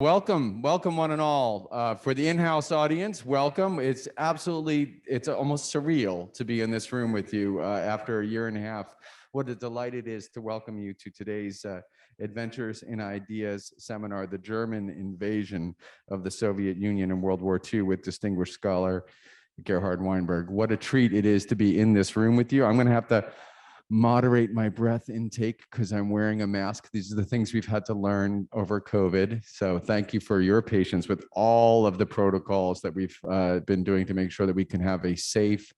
Welcome one and all. For the in-house audience, welcome. It's almost surreal to be in this room with you after a year and a half. What a delight it is to welcome you to today's Adventures in Ideas seminar, The German Invasion of the Soviet Union in World War II with distinguished scholar Gerhard Weinberg. What a treat it is to be in this room with you. I'm going to have to moderate my breath intake because I'm wearing a mask. These are the things we've had to learn over COVID. So thank you for your patience with all of the protocols that we've been doing to make sure that we can have a safe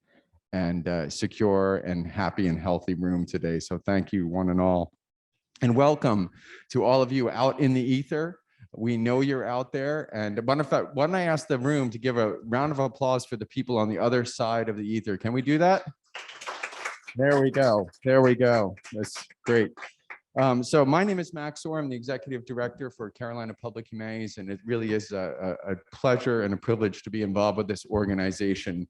and secure and happy and healthy room today. So thank you one and all. And welcome to all of you out in the ether. We know you're out there. And why don't I ask the room to give a round of applause for the people on the other side of the ether? Can we do that? There we go. There we go. That's great. So my name is Max Orr. I'm the executive director for Carolina Public Humanities, and it really is a pleasure and a privilege to be involved with this organization.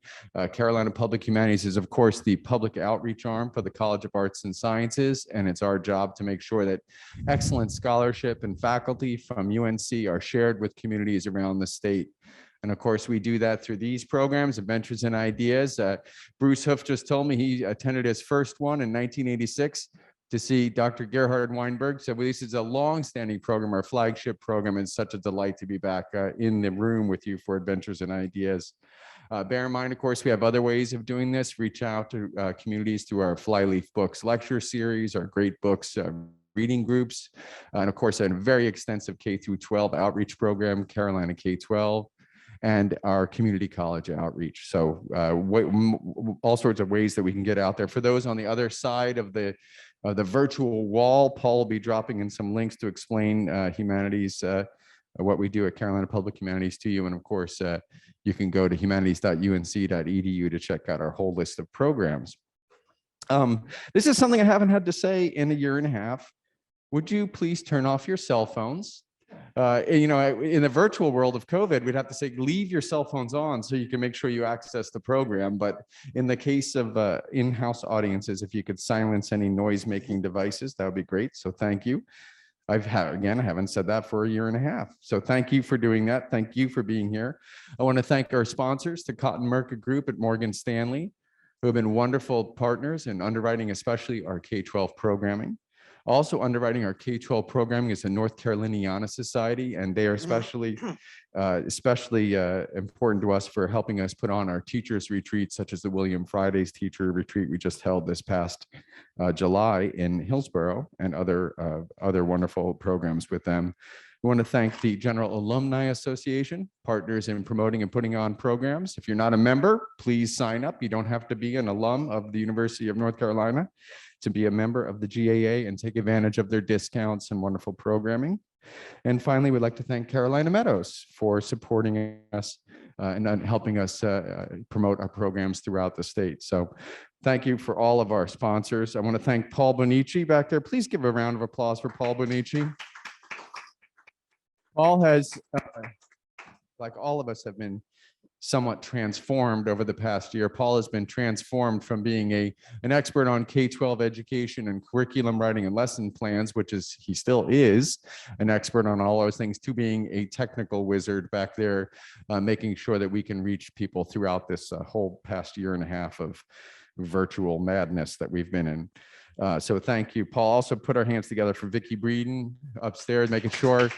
Carolina Public Humanities is, of course, the public outreach arm for the College of Arts and Sciences, and it's our job to make sure that excellent scholarship and faculty from UNC are shared with communities around the state. And of course, we do that through these programs, Adventures in Ideas. Bruce Hoof just told me he attended his first one in 1986 to see Dr. Gerhard Weinberg. So this is a long-standing program, our flagship program, and such a delight to be back in the room with you for Adventures in Ideas. Bear in mind, of course, we have other ways of doing this. Reach out to communities through our Flyleaf Books lecture series, our great books, reading groups, and of course, a very extensive K-12 outreach program, Carolina K-12. And our community college outreach. So all sorts of ways that we can get out there. For those on the other side of the virtual wall, Paul will be dropping in some links to explain humanities, what we do at Carolina Public Humanities to you. And of course, you can go to humanities.unc.edu to check out our whole list of programs. This is something I haven't had to say in a year and a half. Would you please turn off your cell phones? In the virtual world of COVID, we'd have to say, leave your cell phones on so you can make sure you access the program. But in the case of in-house audiences, if you could silence any noise-making devices, that would be great. So thank you. I haven't said that for a year and a half. So thank you for doing that. Thank you for being here. I want to thank our sponsors, the Cotton Merca Group at Morgan Stanley, who have been wonderful partners in underwriting, especially our K-12 programming. Also underwriting our K-12 programming is the North Caroliniana Society, and they are especially important to us for helping us put on our teachers retreats, such as the William Friday's teacher retreat we just held this past July in Hillsborough, and other wonderful programs with them. We want to thank the General Alumni Association, partners in promoting and putting on programs. If you're not a member, please sign up. You don't have to be an alum of the University of North Carolina to be a member of the GAA and take advantage of their discounts and wonderful programming. And finally, we'd like to thank Carolina Meadows for supporting us and helping us promote our programs throughout the state. So thank you for all of our sponsors. I want to thank Paul Bonici back there. Please give a round of applause for Paul Bonici. Paul has, like all of us have been somewhat transformed over the past year. Paul has been transformed from being an expert on K-12 education and curriculum writing and lesson plans, which is, he still is an expert on all those things, to being a technical wizard back there, making sure that we can reach people throughout this whole past year and a half of virtual madness that we've been in. So thank you, Paul. Also put our hands together for Vicki Breeden upstairs, making sure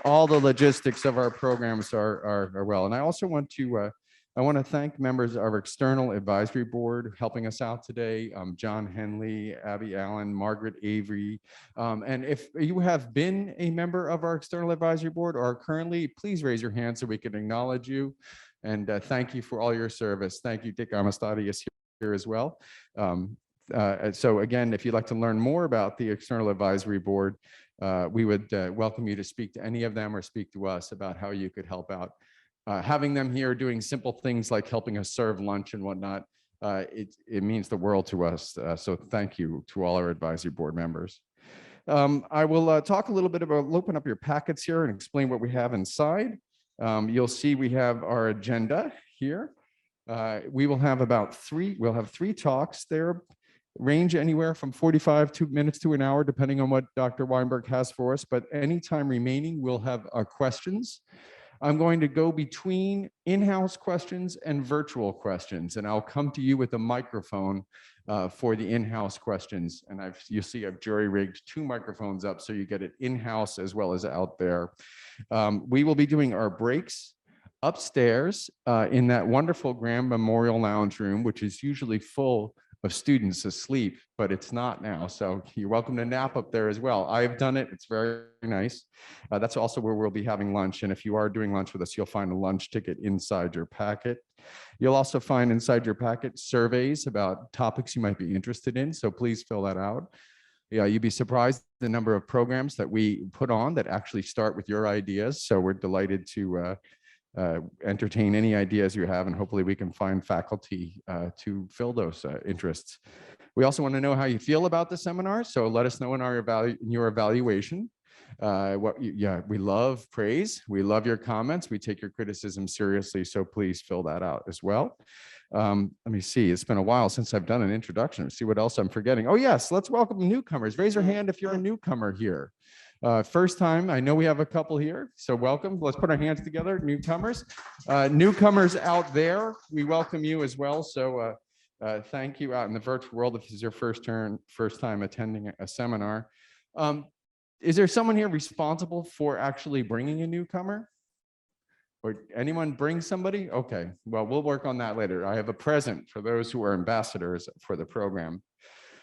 all the logistics of our programs are well. And I also want to thank members of our external advisory board helping us out today. John Henley, Abby Allen, Margaret Avery. And if you have been a member of our external advisory board or are currently, please raise your hand so we can acknowledge you. And thank you for all your service. Thank you, Dick Amistadi is here as well. So again, if you'd like to learn more about the external advisory board, we would welcome you to speak to any of them or speak to us about how you could help out. Having them here doing simple things like helping us serve lunch and whatnot, it means the world to us. So thank you to all our advisory board members. I will talk a little bit about, open up your packets here and explain what we have inside. You'll see we have our agenda here. We will have three talks there. range anywhere from 45 minutes to an hour, depending on what Dr. Weinberg has for us. But any time remaining, we'll have our questions. I'm going to go between in-house questions and virtual questions, and I'll come to you with a microphone for the in-house questions. And you see I've jury-rigged 2 microphones up so you get it in-house as well as out there. We will be doing our breaks upstairs in that wonderful Graham Memorial Lounge room, which is usually full of students asleep, but it's not now. So you're welcome to nap up there as well. I've done it. It's very nice. That's also where we'll be having lunch. And if you are doing lunch with us, you'll find a lunch ticket inside your packet. You'll also find inside your packet surveys about topics you might be interested in. So please fill that out. Yeah, you'd be surprised the number of programs that we put on that actually start with your ideas. So we're delighted to entertain any ideas you have, and hopefully we can find faculty to fill those interests. We also want to know how you feel about the seminar, so let us know in your evaluation. We love praise, we love your comments, we take your criticism seriously, so please fill that out as well. Let me see, it's been a while since I've done an introduction. See what else I'm forgetting. Oh yes, let's welcome newcomers. Raise your hand if you're a newcomer here. First time, I know we have a couple here, so welcome. Let's put our hands together, newcomers. Newcomers out there, we welcome you as well. So thank you out in the virtual world if this is your first time attending a seminar. Is there someone here responsible for actually bringing a newcomer? Or anyone bring somebody? Okay, well, we'll work on that later. I have a present for those who are ambassadors for the program.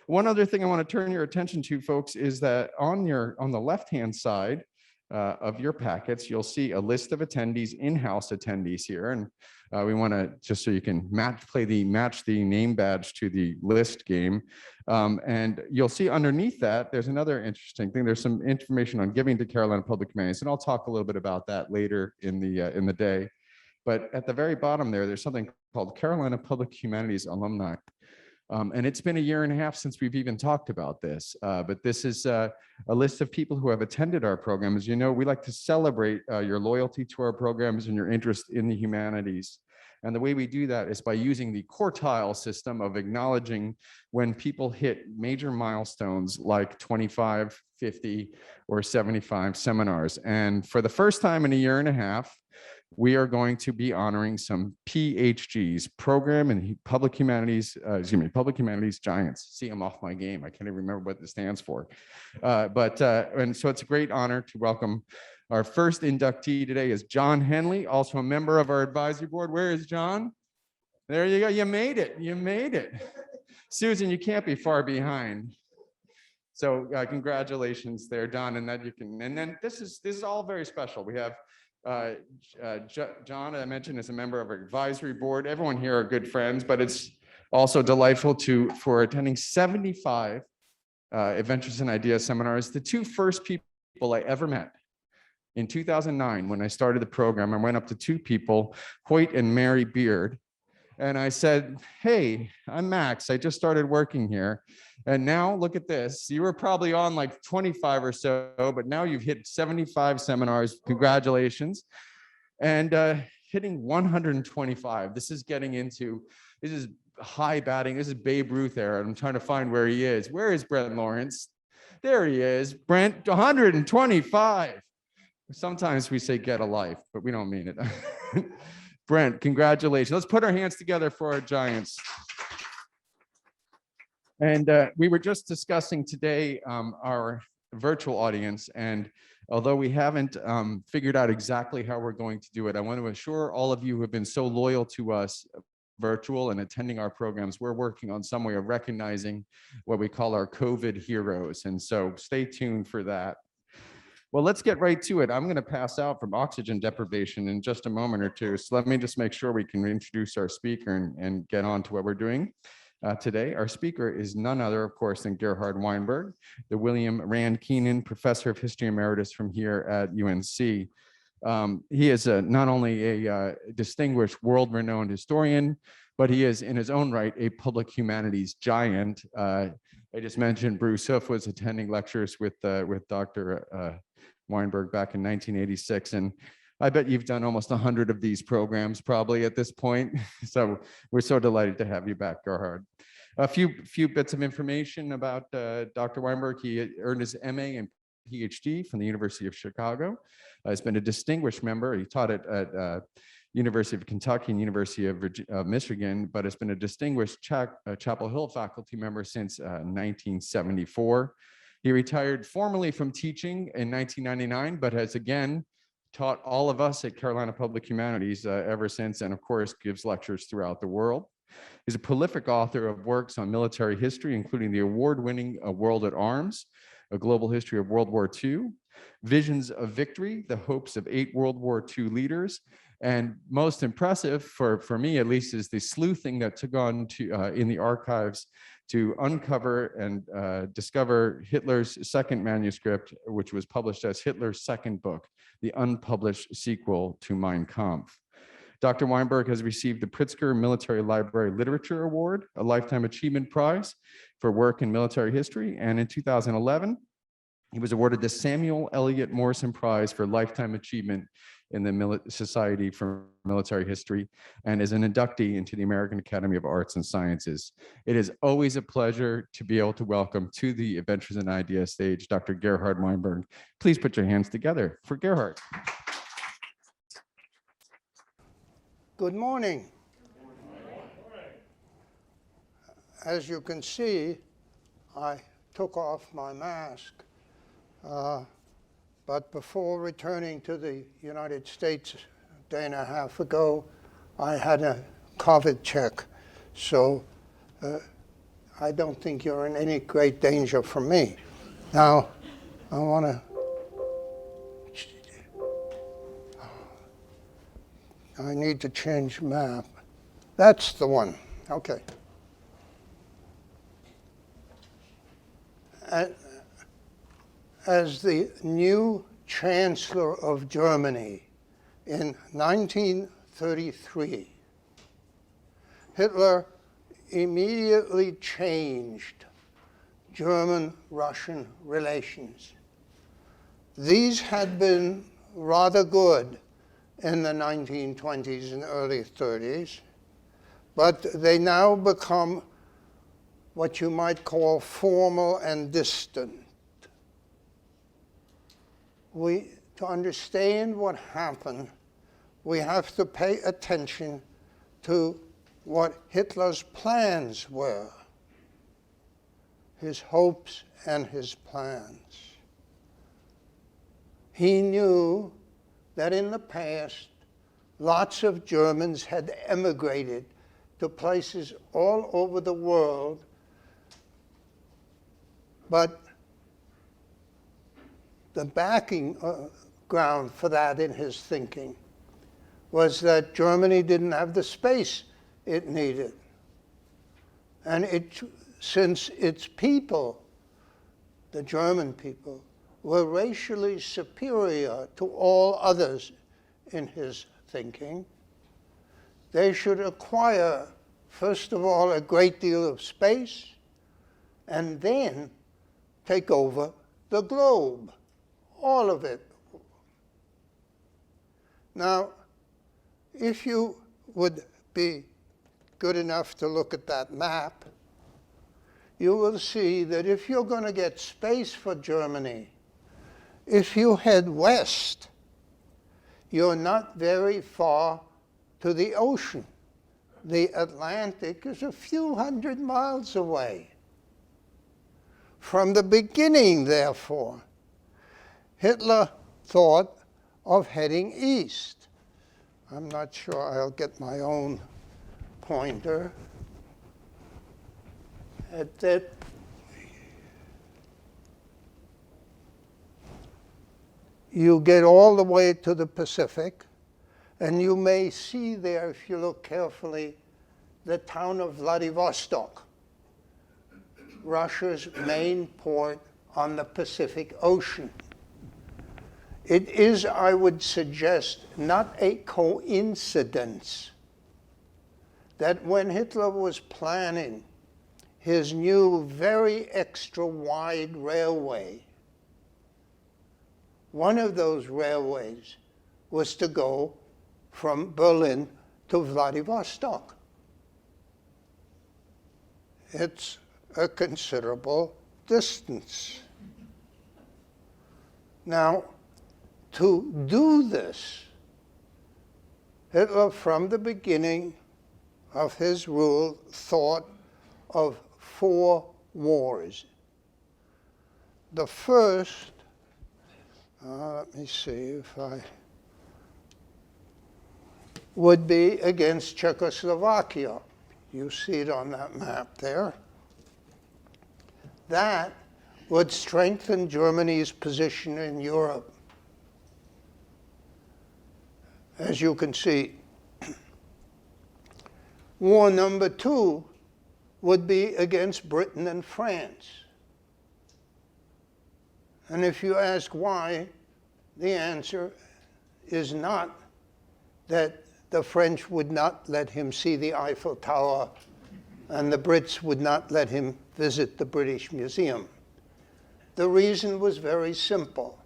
One other thing I want to turn your attention to, folks, is that on the left-hand side of your packets, you'll see a list of attendees, in-house attendees here. And we want to, just so you can match the name badge to the list game. And you'll see underneath that, there's another interesting thing. There's some information on giving to Carolina Public Humanities, and I'll talk a little bit about that later in the day. But at the very bottom there's something called Carolina Public Humanities Alumni. And it's been a year and a half since we've even talked about this, but this is a list of people who have attended our program. As you know, we like to celebrate your loyalty to our programs and your interest in the humanities. And the way we do that is by using the quartile system of acknowledging when people hit major milestones like 25, 50, or 75 seminars. And for the first time in a year and a half, we are going to be honoring some PhGs, Program in Public Humanities, Public Humanities Giants. See, I'm off my game. I can't even remember what this stands for. And so it's a great honor to welcome our first inductee today is John Henley, also a member of our advisory board. Where is John? There you go. You made it. You made it. Susan, you can't be far behind. So congratulations there, John. And that you can. And then this is all very special. We have John, I mentioned, is a member of our advisory board. Everyone here are good friends, but it's also delightful for attending 75 Adventures in Ideas seminars. The 2 first people I ever met in 2009, when I started the program, I went up to 2 people, Hoyt and Mary Beard, and I said, "Hey, I'm Max. I just started working here. And now look at this. You were probably on like 25 or so, but now you've hit 75 seminars. Congratulations." And hitting 125. This is high batting. This is Babe Ruth era. I'm trying to find where he is. Where is Brent Lawrence? There he is. Brent, 125. Sometimes we say get a life, but we don't mean it. Brent, congratulations. Let's put our hands together for our giants. And we were just discussing today our virtual audience, and although we haven't figured out exactly how we're going to do it, I want to assure all of you who have been so loyal to us virtual and attending our programs, we're working on some way of recognizing what we call our COVID heroes. And so stay tuned for that. Well, let's get right to it. I'm going to pass out from oxygen deprivation in just a moment or two. So let me just make sure we can introduce our speaker and get on to what we're doing. Today, our speaker is none other, of course, than Gerhard Weinberg, the William Rand Keenan Professor of History Emeritus from here at UNC. He is not only a distinguished world-renowned historian, but he is in his own right a public humanities giant. I just mentioned Bruce Hoof was attending lectures with Dr. Weinberg back in 1986, and I bet you've done almost 100 of these programs probably at this point. So we're so delighted to have you back, Gerhard. A few bits of information about Dr. Weinberg. He earned his MA and PhD from the University of Chicago. He's been a distinguished member. He taught at University of Kentucky and University of Michigan, but has been a distinguished Chapel Hill faculty member since 1974. He retired formally from teaching in 1999, but has again taught all of us at Carolina Public Humanities ever since, and of course gives lectures throughout the world. He's a prolific author of works on military history, including the award-winning A World at Arms, A Global History of World War II, Visions of Victory, The Hopes of 8 World War II Leaders, and most impressive, for me at least, is the sleuthing that took on in the archives to uncover and discover Hitler's second manuscript, which was published as Hitler's second book, the unpublished sequel to Mein Kampf. Dr. Weinberg has received the Pritzker Military Library Literature Award, a Lifetime Achievement Prize for work in military history, and in 2011, he was awarded the Samuel Eliot Morrison Prize for Lifetime Achievement in the Society for Military History, and is an inductee into the American Academy of Arts and Sciences. It is always a pleasure to be able to welcome to the Adventures in Ideas stage, Dr. Gerhard Weinberg. Please put your hands together for Gerhard. Good morning. As you can see, I took off my mask. But before returning to the United States a day and a half ago, I had a COVID check. So I don't think you're in any great danger from me. Now, I want to, I need to change map. That's the one. Okay. As the new Chancellor of Germany in 1933, Hitler immediately changed German-Russian relations. These had been rather good in the 1920s and early 30s, but they now become what you might call formal and distant. To understand what happened, we have to pay attention to what Hitler's plans were, his hopes and his plans. He knew that in the past, lots of Germans had emigrated to places all over the world, but the backing ground for that in his thinking was that Germany didn't have the space it needed. And since its people, the German people, were racially superior to all others in his thinking, they should acquire, first of all, a great deal of space, and then take over the globe. All of it. Now, if you would be good enough to look at that map, you will see that if you're going to get space for Germany, if you head west, you're not very far to the ocean. The Atlantic is a few hundred miles away. From the beginning, therefore, Hitler thought of heading east. I'm not sure I'll get my own pointer. At that, you get all the way to the Pacific, and you may see there, if you look carefully, the town of Vladivostok, Russia's main port on the Pacific Ocean. It is, I would suggest, not a coincidence that when Hitler was planning his new, very extra-wide railway, one of those railways was to go from Berlin to Vladivostok. it's a considerable distance. Now, to do this, Hitler, from the beginning of his rule, thought of 4 wars. The first, let me see if I, would be against Czechoslovakia. You see it on that map there. That would strengthen Germany's position in Europe. As you can see, war number 2 would be against Britain and France. And if you ask why, the answer is not that the French would not let him see the Eiffel Tower and the Brits would not let him visit the British Museum. The reason was very simple.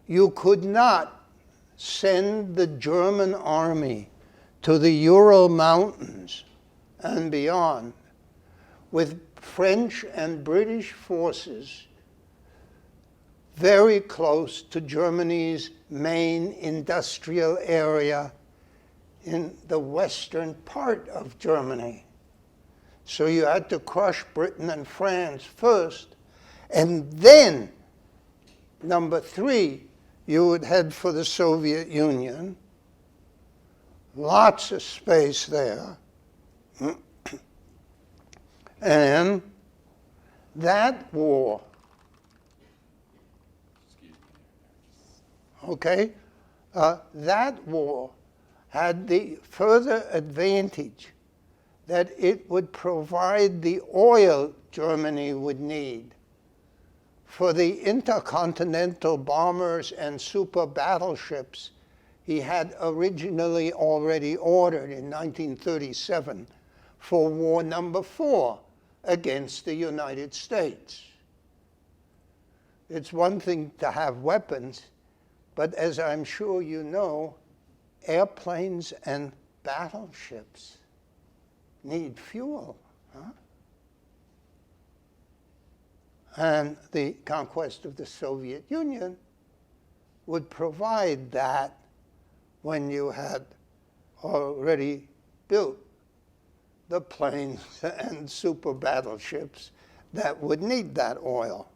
You could not send the German army to the Ural Mountains and beyond with French and British forces very close to Germany's main industrial area in the western part of Germany. So you had to crush Britain and France first, and then, number 3, you would head for the Soviet Union. Lots of space there. And that war, that war had the further advantage that it would provide the oil Germany would need for the intercontinental bombers and super battleships he had originally already ordered in 1937 for war number 4 against the United States. It's one thing to have weapons, but as I'm sure you know, airplanes and battleships need fuel. And the conquest of the Soviet Union would provide that when you had already built the planes and super battleships that would need that oil.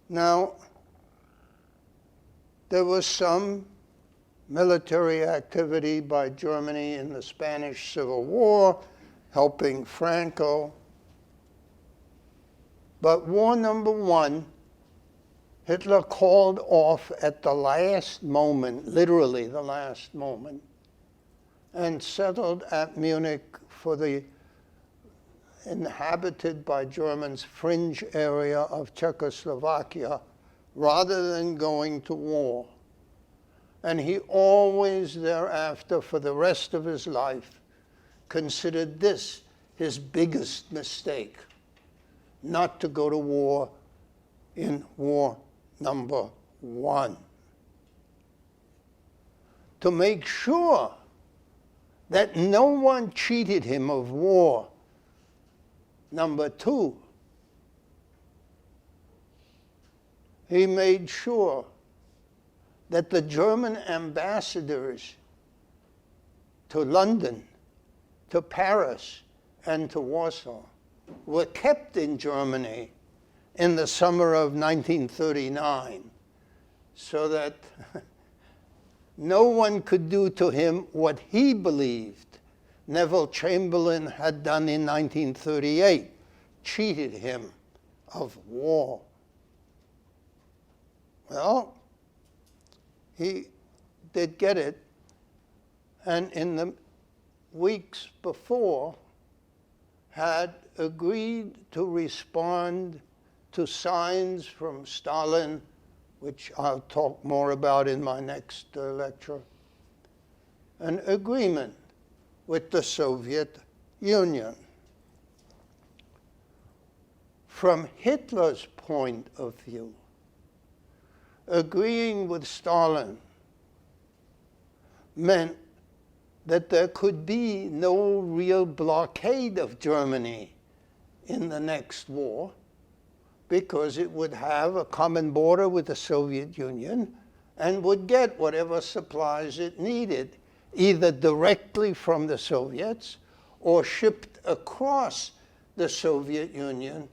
Now, there was some military activity by Germany in the Spanish Civil War, helping Franco. But war number 1, Hitler called off at the last moment, literally the last moment, and settled at Munich for the inhabited by Germans fringe area of Czechoslovakia rather than going to war. And he always thereafter, for the rest of his life, considered this his biggest mistake, not to go to war in war number 1. To make sure that no one cheated him of war number 2, he made sure that the German ambassadors to London, to Paris, and to Warsaw were kept in Germany in the summer of 1939 so that no one could do to him what he believed Neville Chamberlain had done in 1938, cheated him of war. Well, he did get it, and in the weeks before had agreed to respond to signs from Stalin, which I'll talk more about in my next lecture, an agreement with the Soviet Union. From Hitler's point of view, agreeing with Stalin meant that there could be no real blockade of Germany in the next war, because it would have a common border with the Soviet Union and would get whatever supplies it needed, either directly from the Soviets or shipped across the Soviet Union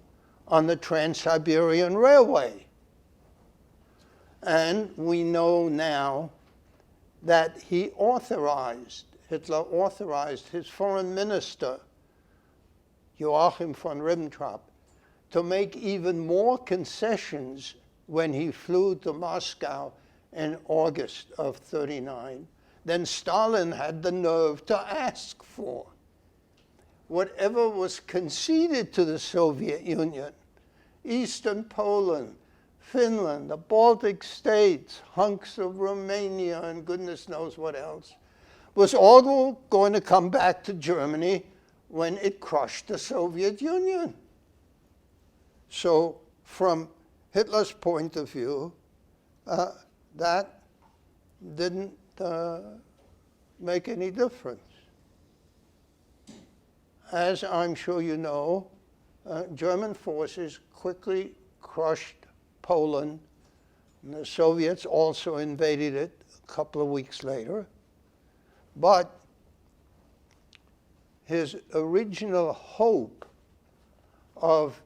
on the Trans-Siberian Railway. And we know now that Hitler authorized his foreign minister, Joachim von Ribbentrop, to make even more concessions when he flew to Moscow in August of '39 than Stalin had the nerve to ask for. Whatever was conceded to the Soviet Union, Eastern Poland, Finland, the Baltic states, hunks of Romania, and goodness knows what else, was all going to come back to Germany when it crushed the Soviet Union. So from Hitler's point of view, that didn't make any difference. As I'm sure you know, German forces quickly crushed Poland, and the Soviets also invaded it a couple of weeks later. But his original hope of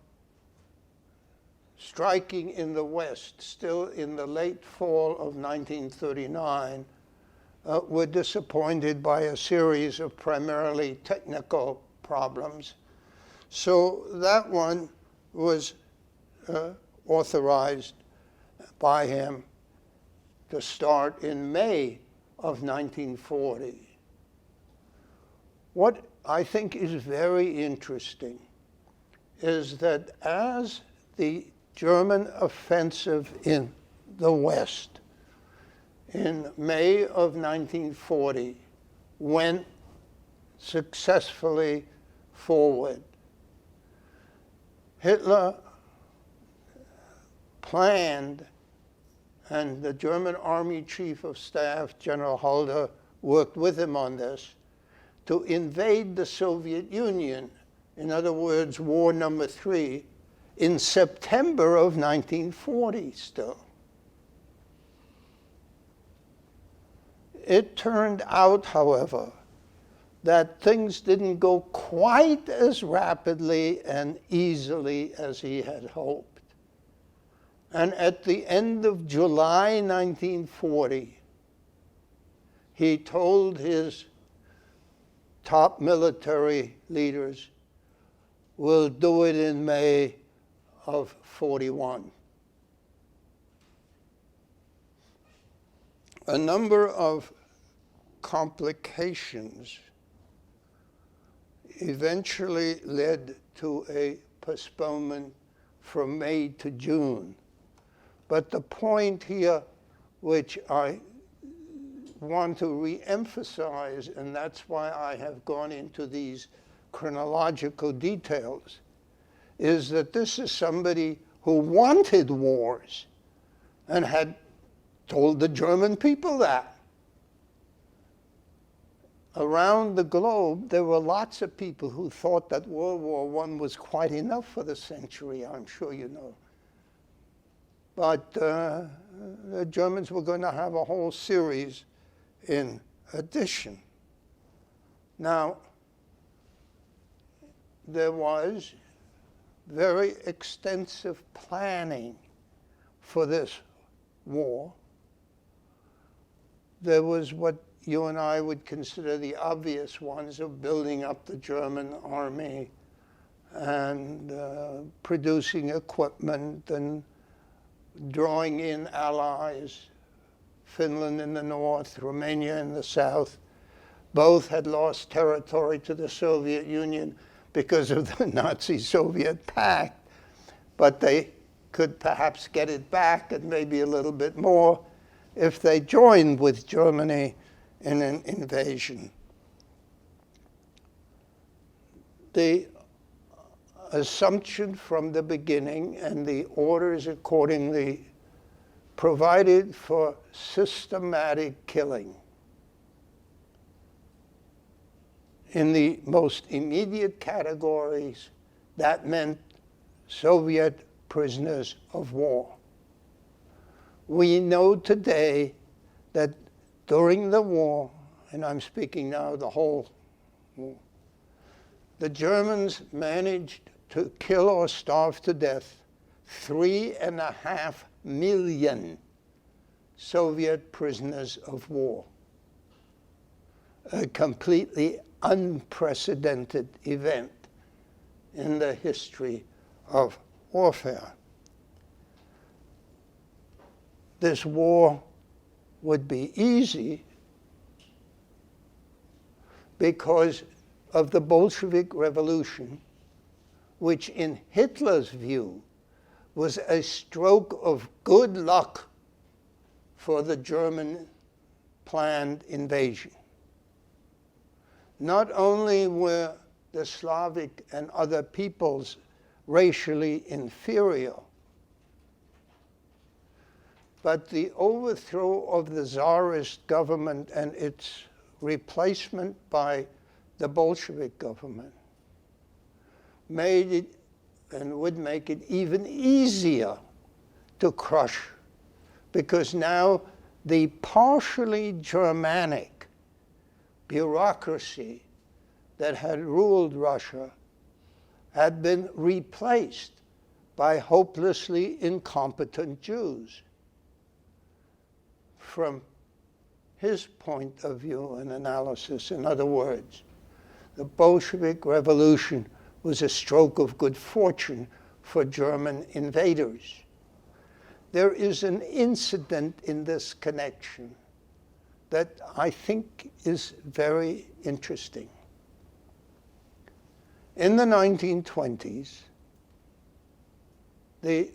striking in the West, still in the late fall of 1939, were disappointed by a series of primarily technical problems. So that one was authorized by him to start in May of 1940. What I think is very interesting is that as the German offensive in the West in May of 1940 went successfully forward, Hitler planned, and the German Army Chief of Staff, General Halder, worked with him on this, to invade the Soviet Union, in other words, war number 3, in September of 1940 still. It turned out, however, that things didn't go quite as rapidly and easily as he had hoped. And at the end of July 1940, he told his top military leaders, "We'll do it in May of '41. A number of complications eventually led to a postponement from May to June. But the point here, which I want to re-emphasize, and that's why I have gone into these chronological details, is that this is somebody who wanted wars and had told the German people that. Around the globe, there were lots of people who thought that World War I was quite enough for the century, I'm sure you know. But the Germans were going to have a whole series in addition. Now, there was very extensive planning for this war. There was what you and I would consider the obvious ones of building up the German army and producing equipment and drawing in allies, Finland in the north, Romania in the south. Both had lost territory to the Soviet Union because of the Nazi-Soviet pact, but they could perhaps get it back and maybe a little bit more if they joined with Germany in an invasion. The assumption from the beginning and the orders accordingly provided for systematic killing. In the most immediate categories, that meant Soviet prisoners of war. We know today that during the war, and I'm speaking now the whole war, the Germans managed to kill or starve to death 3.5 million Soviet prisoners of war. A completely unprecedented event in the history of warfare. This war would be easy because of the Bolshevik Revolution, which in Hitler's view was a stroke of good luck for the German planned invasion. Not only were the Slavic and other peoples racially inferior, but the overthrow of the Tsarist government and its replacement by the Bolshevik government made it, and would make it even easier to crush, because now the partially Germanic bureaucracy that had ruled Russia had been replaced by hopelessly incompetent Jews. From his point of view and analysis, in other words, the Bolshevik Revolution was a stroke of good fortune for German invaders. There is an incident in this connection that I think is very interesting. In the 1920s, the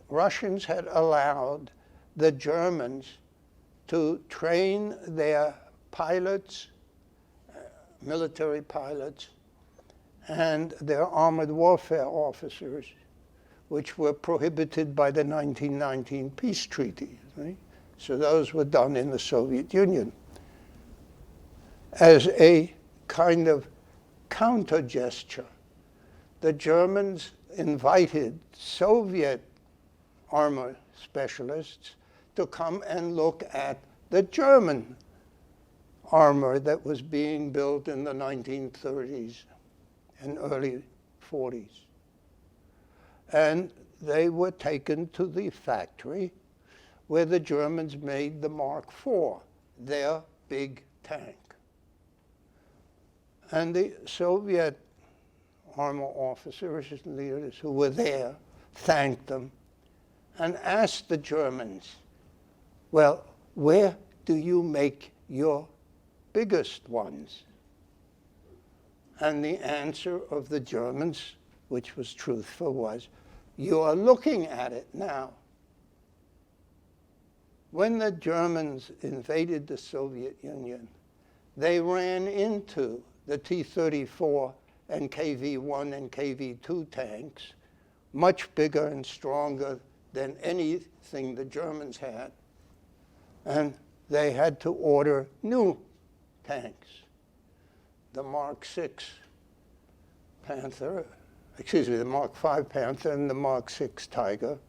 Russians had allowed the Germans to train their pilots, military pilots, and their armored warfare officers, which were prohibited by the 1919 peace treaty. Right? So those were done in the Soviet Union. As a kind of counter gesture, the Germans invited Soviet armor specialists to come and look at the German armor that was being built in the 1930s and early 40s. And they were taken to the factory where the Germans made the Mark IV, their big tank. And the Soviet armor officers and leaders who were there thanked them and asked the Germans, well, where do you make your biggest ones? And the answer of the Germans, which was truthful, was, you are looking at it now. When the Germans invaded the Soviet Union, they ran into the T-34 and KV-1 and KV-2 tanks, much bigger and stronger than anything the Germans had. And they had to order new tanks. The Mark VI Panther, the Mark V Panther and the Mark VI Tiger.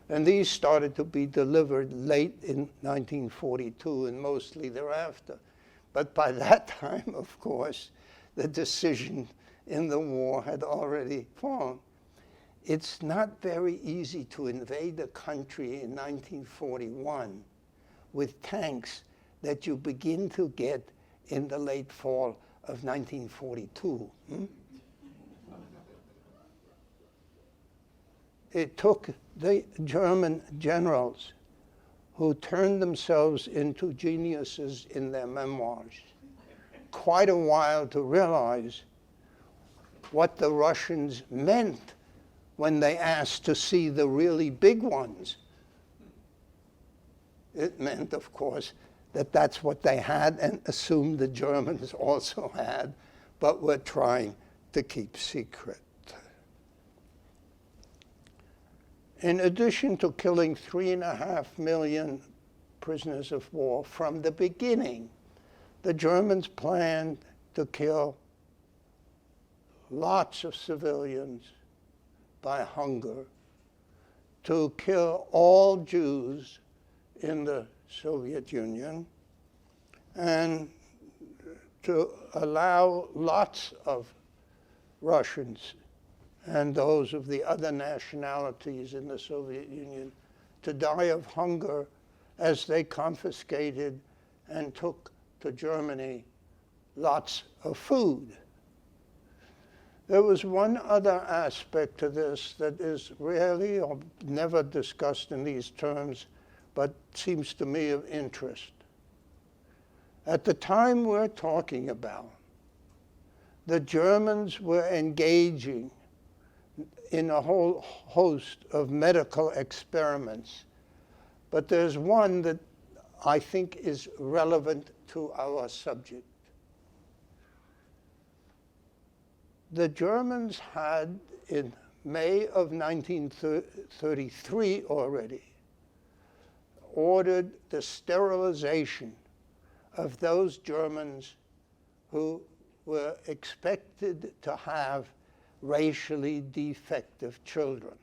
And these started to be delivered late in 1942 and mostly thereafter. But by that time, of course, the decision in the war had already fallen. It's not very easy to invade a country in 1941 with tanks that you begin to get in the late fall of 1942. It took the German generals, who turned themselves into geniuses in their memoirs, quite a while to realize what the Russians meant when they asked to see the really big ones. It meant, of course, that that's what they had and assumed the Germans also had, but were trying to keep secret. In addition to killing 3.5 million prisoners of war from the beginning, the Germans planned to kill lots of civilians by hunger, to kill all Jews in the Soviet Union, and to allow lots of Russians and those of the other nationalities in the Soviet Union to die of hunger as they confiscated and took to Germany lots of food. There was one other aspect to this that is rarely or never discussed in these terms, but seems to me of interest. At the time we're talking about, the Germans were engaging in a whole host of medical experiments, but there's one that I think is relevant to our subject. The Germans had, in May of 1933 already, ordered the sterilization of those Germans who were expected to have racially defective children.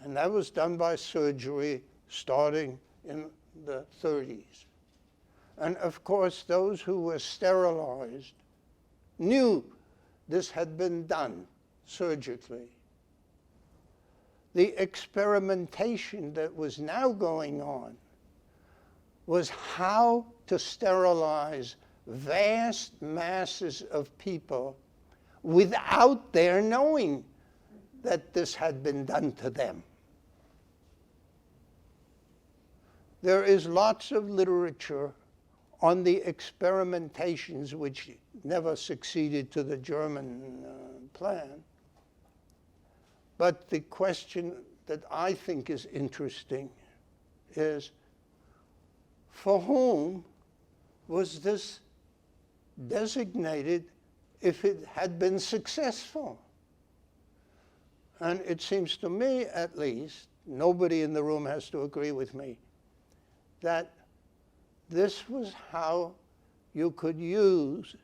And that was done by surgery starting in the 30s. And of course, those who were sterilized knew this had been done surgically. The experimentation that was now going on was how to sterilize vast masses of people without their knowing that this had been done to them. There is lots of literature on the experimentations which never succeeded to the German plan. But the question that I think is interesting is, for whom was this designated if it had been successful? And it seems to me, at least, nobody in the room has to agree with me, that this was how you could use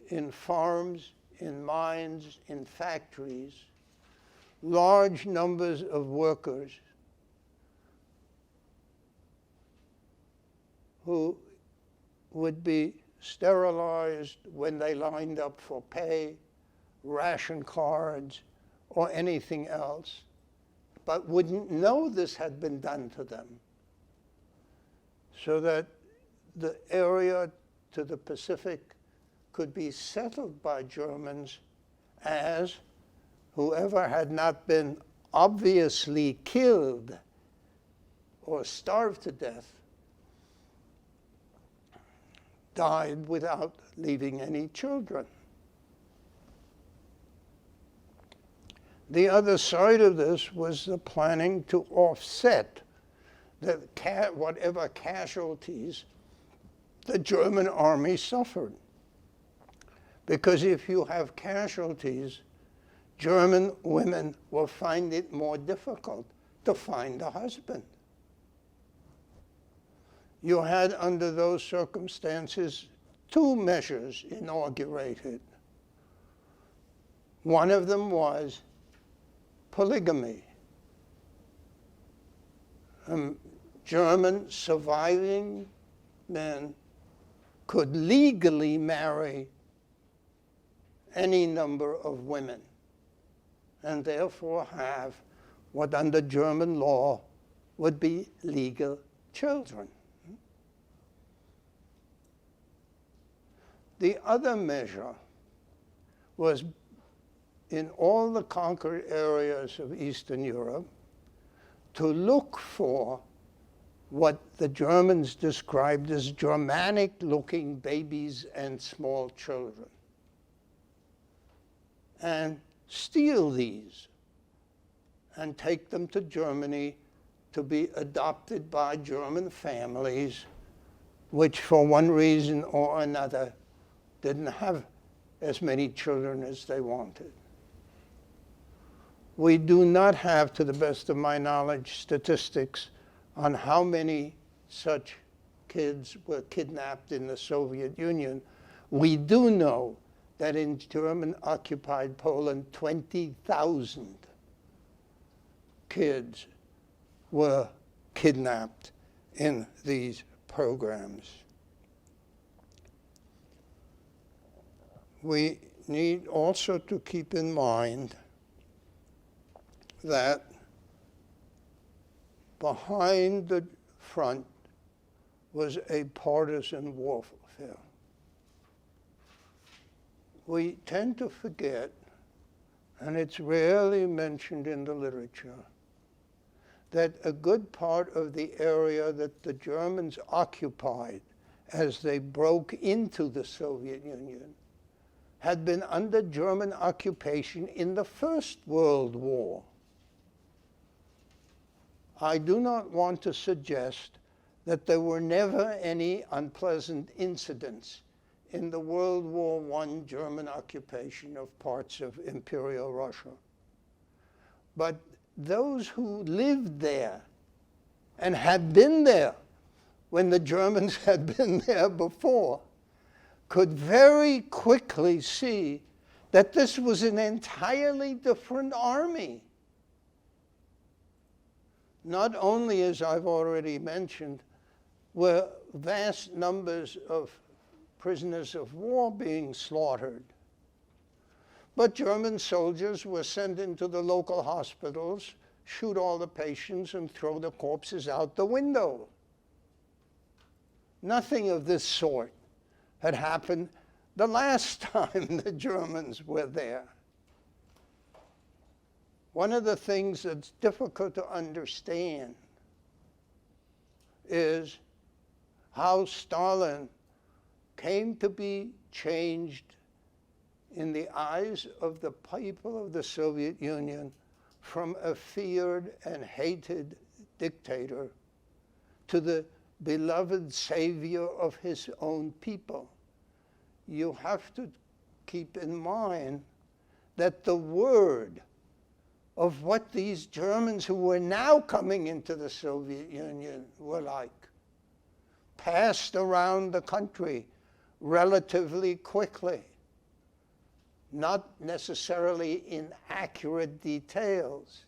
in farms, in mines, in factories, large numbers of workers who would be sterilized when they lined up for pay, ration cards, or anything else, but wouldn't know this had been done to them. So that the area to the Pacific could be settled by Germans as whoever had not been obviously killed or starved to death died without leaving any children. The other side of this was the planning to offset whatever casualties the German army suffered. Because if you have casualties, German women will find it more difficult to find a husband. You had, under those circumstances, two measures inaugurated. One of them was polygamy. German surviving men could legally marry any number of women, and therefore have what under German law would be legal children. The other measure was, in all the conquered areas of Eastern Europe, to look for what the Germans described as Germanic-looking babies and small children, and steal these and take them to Germany to be adopted by German families, which for one reason or another didn't have as many children as they wanted. We do not have, to the best of my knowledge, statistics on how many such kids were kidnapped in the Soviet Union. We do know that in German-occupied Poland, 20,000 kids were kidnapped in these programs. We need also to keep in mind that behind the front was a partisan warfare. We tend to forget, and it's rarely mentioned in the literature, that a good part of the area that the Germans occupied as they broke into the Soviet Union had been under German occupation in the First World War. I do not want to suggest that there were never any unpleasant incidents in the World War I German occupation of parts of Imperial Russia. But those who lived there and had been there when the Germans had been there before could very quickly see that this was an entirely different army. Not only, as I've already mentioned, were vast numbers of prisoners of war being slaughtered, but German soldiers were sent into the local hospitals, shoot all the patients, and throw the corpses out the window. Nothing of this sort had happened the last time the Germans were there. One of the things that's difficult to understand is how Stalin came to be changed in the eyes of the people of the Soviet Union from a feared and hated dictator to the beloved savior of his own people. You have to keep in mind that the word of what these Germans who were now coming into the Soviet Union were like passed around the country relatively quickly, not necessarily in accurate details,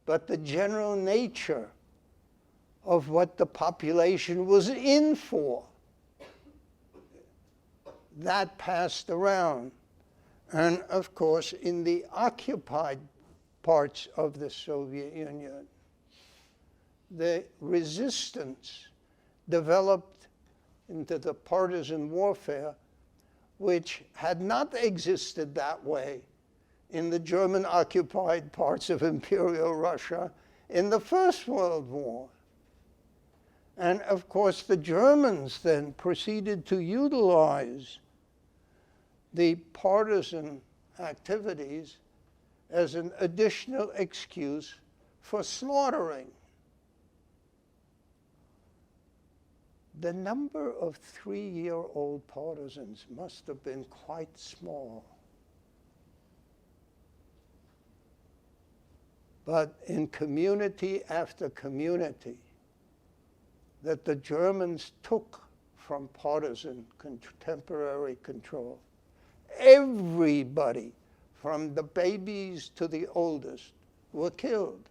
but the general nature of what the population was in for. That passed around. And of course, in the occupied parts of the Soviet Union, the resistance developed into the partisan warfare, which had not existed that way in the German-occupied parts of Imperial Russia in the First World War. And of course, the Germans then proceeded to utilize the partisan activities as an additional excuse for slaughtering. The number of 3-year-old partisans must have been quite small. But in community after community that the Germans took from partisan temporary control, everybody, from the babies to the oldest, were killed.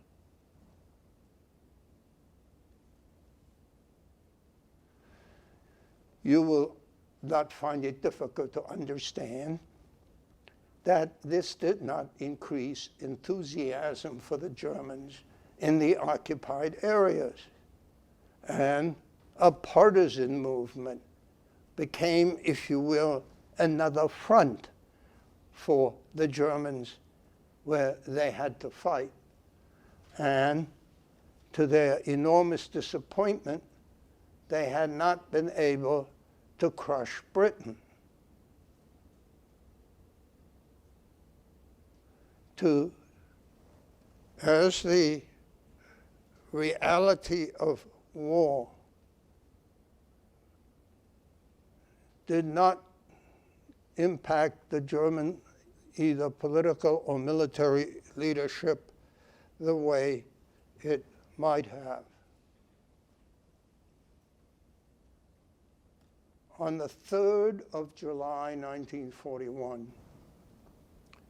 You will not find it difficult to understand that this did not increase enthusiasm for the Germans in the occupied areas. And a partisan movement became, if you will, another front for the Germans where they had to fight. And to their enormous disappointment, they had not been able to crush Britain. As the reality of war did not impact the German either political or military leadership the way it might have. on the 3rd of July, 1941,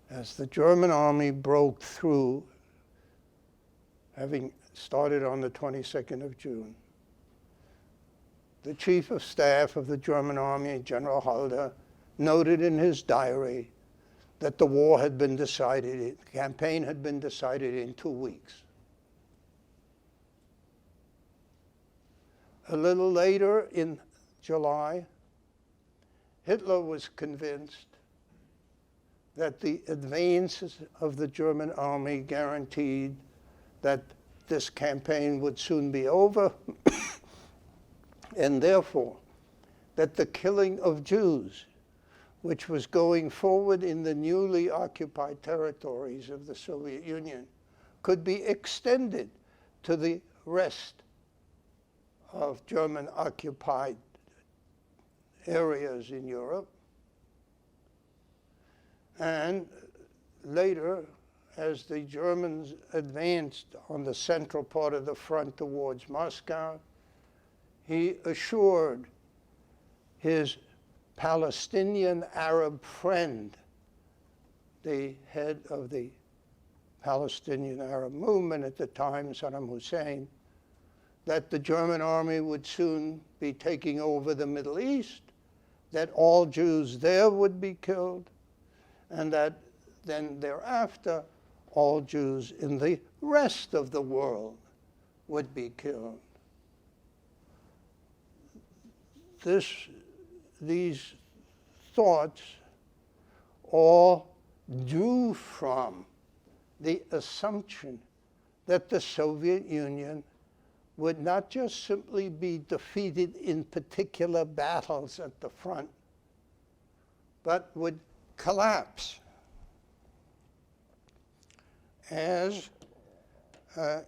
as the German army broke through, having started on the 22nd of June, the Chief of Staff of the German Army, General Halder, noted in his diary that the war had been decided, the campaign had been decided in 2 weeks. A little later in July, Hitler was convinced that the advances of the German army guaranteed that this campaign would soon be over, and therefore that the killing of Jews, which was going forward in the newly occupied territories of the Soviet Union, could be extended to the rest of German-occupied areas in Europe. And later, as the Germans advanced on the central part of the front towards Moscow, he assured his Palestinian Arab friend, the head of the Palestinian Arab movement at the time, Saddam Hussein, that the German army would soon be taking over the Middle East, that all Jews there would be killed, and that then thereafter all Jews in the rest of the world would be killed. These thoughts all drew from the assumption that the Soviet Union would not just simply be defeated in particular battles at the front, but would collapse. As I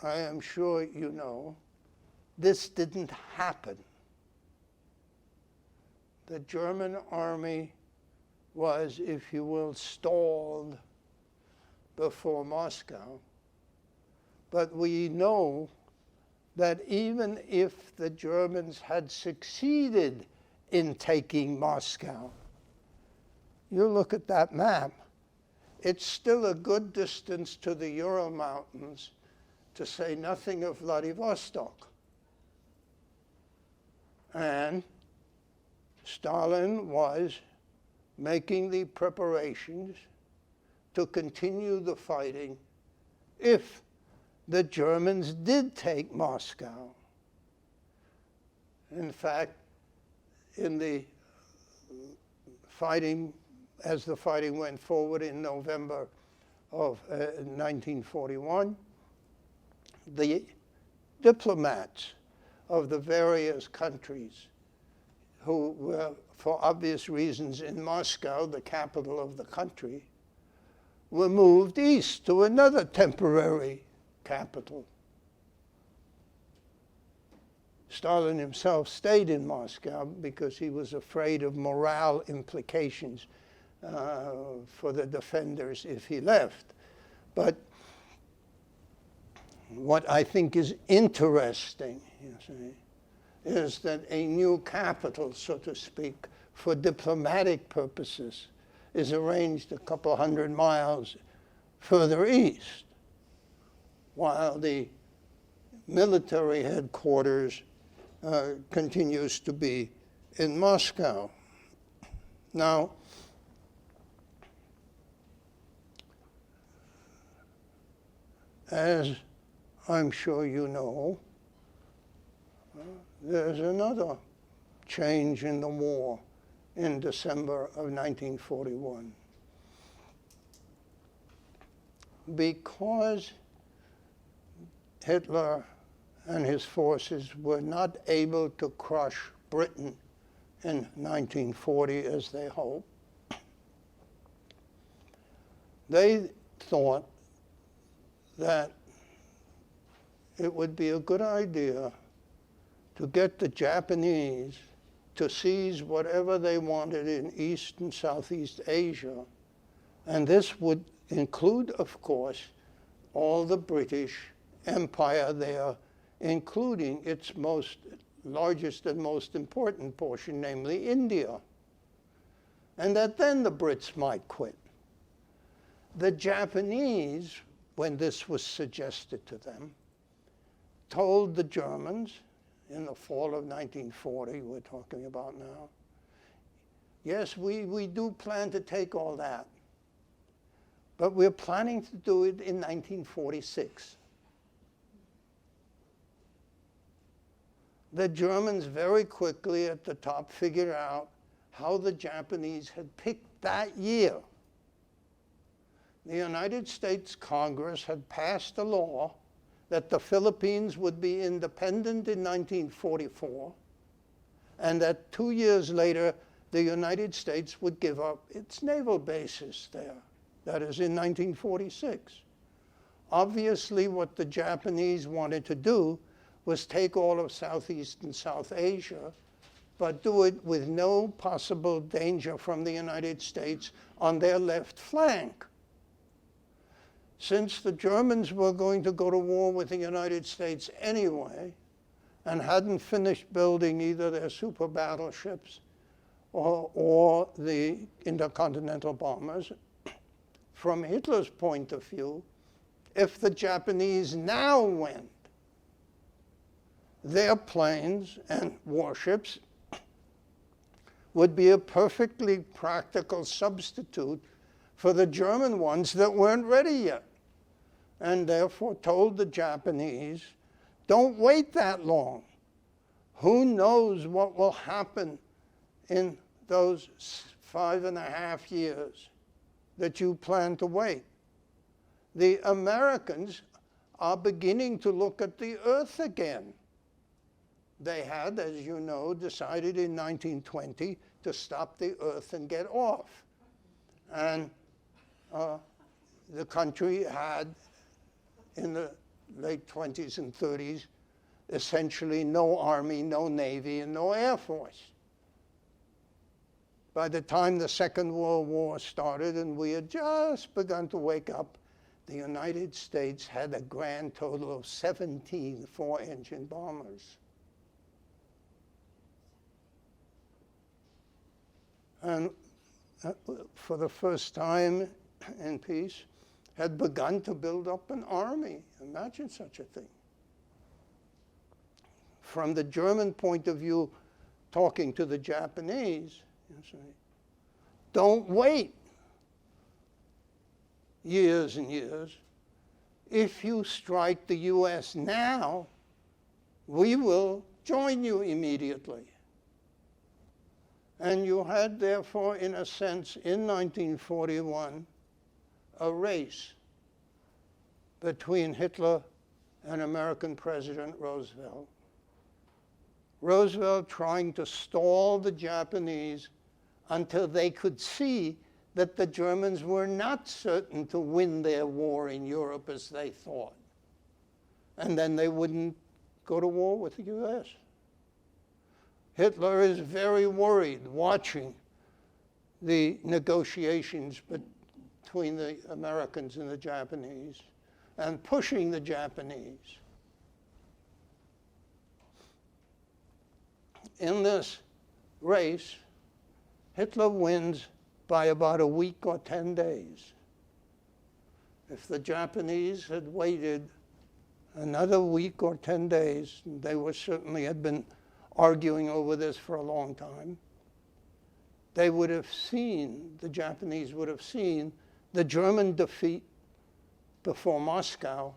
am sure you know, this didn't happen. The German army was, if you will, stalled before Moscow. But we know that even if the Germans had succeeded in taking Moscow, you look at that map, it's still a good distance to the Ural Mountains, to say nothing of Vladivostok. And Stalin was making the preparations to continue the fighting if the Germans did take Moscow. In fact, in the fighting, as the fighting went forward in November of 1941, the diplomats of the various countries who were, for obvious reasons, in Moscow, the capital of the country, were moved east to another temporary capital. Stalin himself stayed in Moscow because he was afraid of morale implications for the defenders if he left. But what I think is interesting, you see, is that a new capital, so to speak, for diplomatic purposes is arranged a couple hundred miles further east, while the military headquarters continues to be in Moscow. Now, as I'm sure you know, there's another change in the war in December of 1941. Because Hitler and his forces were not able to crush Britain in 1940 as they hoped, they thought that it would be a good idea to get the Japanese to seize whatever they wanted in East and Southeast Asia. And this would include, of course, all the British Empire there, including its most largest and most important portion, namely India, and that then the Brits might quit. The Japanese, when this was suggested to them, told the Germans in the fall of 1940, we're talking about now, yes, we do plan to take all that, but we're planning to do it in 1946. The Germans very quickly at the top figured out how the Japanese had picked that year. The United States Congress had passed a law that the Philippines would be independent in 1944, and that 2 years later, the United States would give up its naval bases there. That is in 1946. Obviously, what the Japanese wanted to do was take all of Southeast and South Asia, but do it with no possible danger from the United States on their left flank. Since the Germans were going to go to war with the United States anyway, and hadn't finished building either their super battleships or the intercontinental bombers, from Hitler's point of view, if the Japanese now went, their planes and warships would be a perfectly practical substitute for the German ones that weren't ready yet, and therefore told the Japanese, don't wait that long. Who knows what will happen in those 5.5 years that you plan to wait? The Americans are beginning to look at the Earth again. They had, as you know, decided in 1920 to stop the Earth and get off. And the country had, in the late 20s and 30s, essentially no army, no navy, and no air force. By the time the Second World War started and we had just begun to wake up, the United States had a grand total of 17 4-engine bombers. And for the first time in peace, had begun to build up an army. Imagine such a thing. From the German point of view, talking to the Japanese, you say, don't wait years and years. If you strike the US now, we will join you immediately. And you had, therefore, in a sense, in 1941, a race between Hitler and American President Roosevelt. Roosevelt trying to stall the Japanese until they could see that the Germans were not certain to win their war in Europe as they thought. And then they wouldn't go to war with the US. Hitler is very worried watching the negotiations between the Americans and the Japanese and pushing the Japanese. In this race, Hitler wins by about a week or 10 days. If the Japanese had waited another week or 10 days, they were certainly had been arguing over this for a long time, they would have seen, the Japanese would have seen the German defeat before Moscow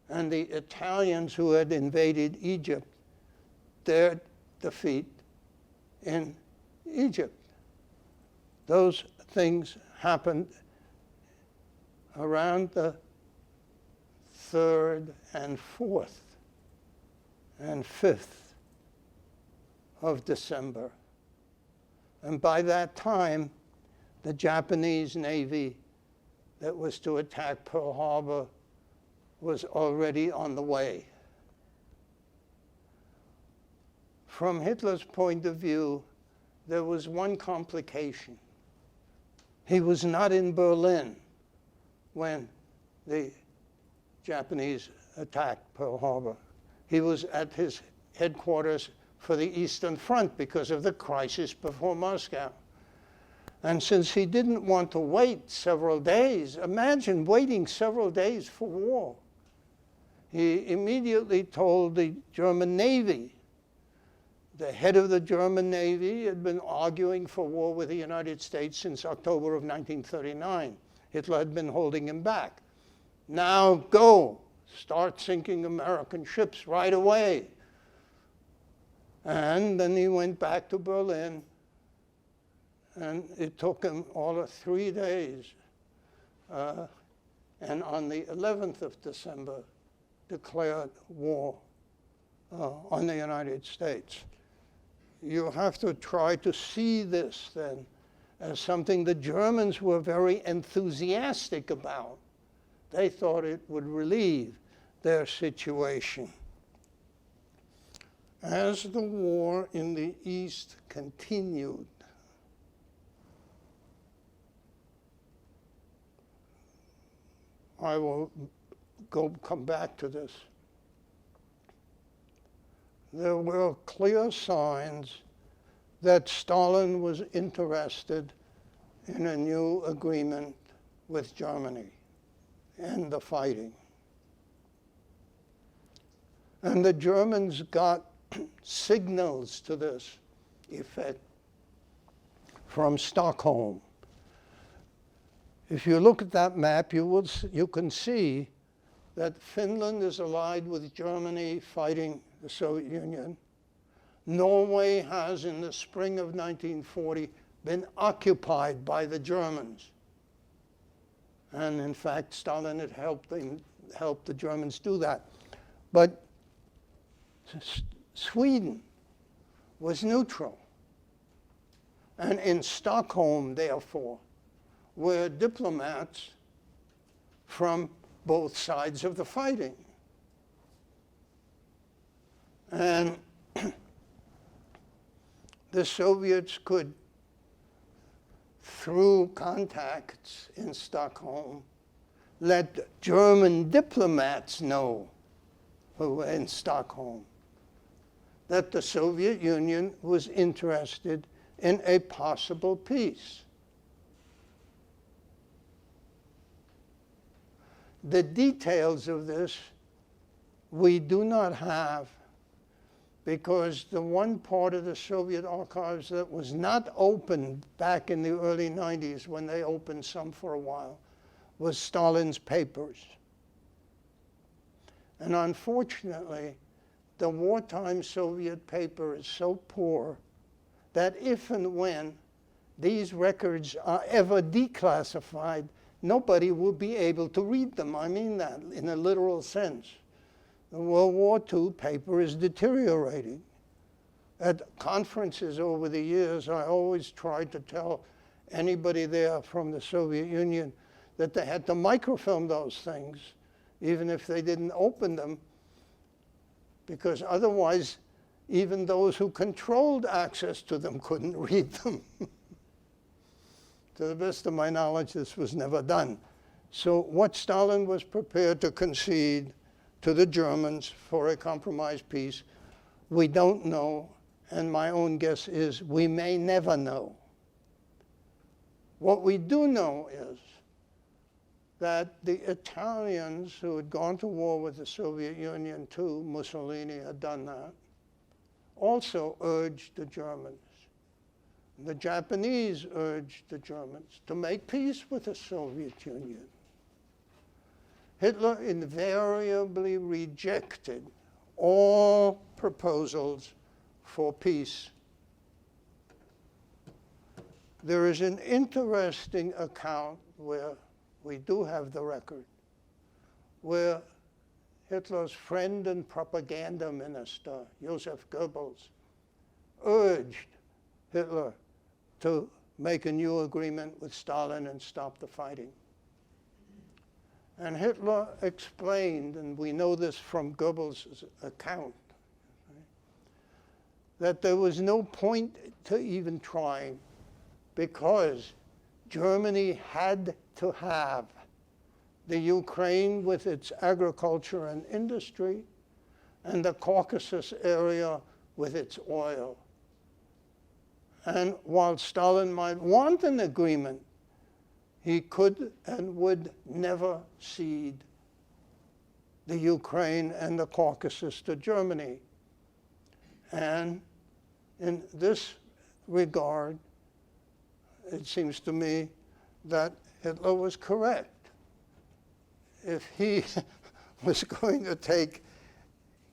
and the Italians who had invaded Egypt, their defeat in Egypt. Those things happened around the 3rd and 4th and 5th of December. And by that time, the Japanese Navy that was to attack Pearl Harbor was already on the way. From Hitler's point of view, there was one complication. He was not in Berlin when the Japanese attacked Pearl Harbor. He was at his headquarters for the Eastern Front because of the crisis before Moscow. And since he didn't want to wait several days, imagine waiting several days for war, he immediately told the German Navy. The head of the German Navy had been arguing for war with the United States since October of 1939. Hitler had been holding him back. Now go, start sinking American ships right away. And then he went back to Berlin, and it took him all of 3 days. And on the 11th of December, declared war on the United States. You have to try to see this then as something the Germans were very enthusiastic about. They thought it would relieve their situation. As the war in the East continued, I will come back to this. There were clear signs that Stalin was interested in a new agreement with Germany and the fighting. And the Germans got signals to this effect from Stockholm. If you look at that map, you can see that Finland is allied with Germany fighting the Soviet Union. Norway has, in the spring of 1940, been occupied by the Germans. And in fact, Stalin had helped the Germans do that. But Sweden was neutral. And in Stockholm, therefore, were diplomats from both sides of the fighting. And the Soviets could, through contacts in Stockholm, let German diplomats know who were in Stockholm that the Soviet Union was interested in a possible peace. The details of this we do not have, because the one part of the Soviet archives that was not opened back in the early 90s, when they opened some for a while, was Stalin's papers. And unfortunately, the wartime Soviet paper is so poor that if and when these records are ever declassified, nobody will be able to read them. I mean that in a literal sense. The World War II paper is deteriorating. At conferences over the years, I always tried to tell anybody there from the Soviet Union that they had to microfilm those things, even if they didn't open them, because otherwise, even those who controlled access to them couldn't read them. To the best of my knowledge, this was never done. So what Stalin was prepared to concede to the Germans for a compromise peace, we don't know, and my own guess is we may never know. What we do know is that the Italians, who had gone to war with the Soviet Union too, Mussolini had done that, also urged the Germans. The Japanese urged the Germans to make peace with the Soviet Union. Hitler invariably rejected all proposals for peace. There is an interesting account where we do have the record, where Hitler's friend and propaganda minister, Joseph Goebbels, urged Hitler to make a new agreement with Stalin and stop the fighting. And Hitler explained, and we know this from Goebbels' account, that there was no point to even trying, because Germany had to have the Ukraine with its agriculture and industry, and the Caucasus area with its oil. And while Stalin might want an agreement, he could and would never cede the Ukraine and the Caucasus to Germany. And in this regard, it seems to me that Hitler was correct. If he was going to take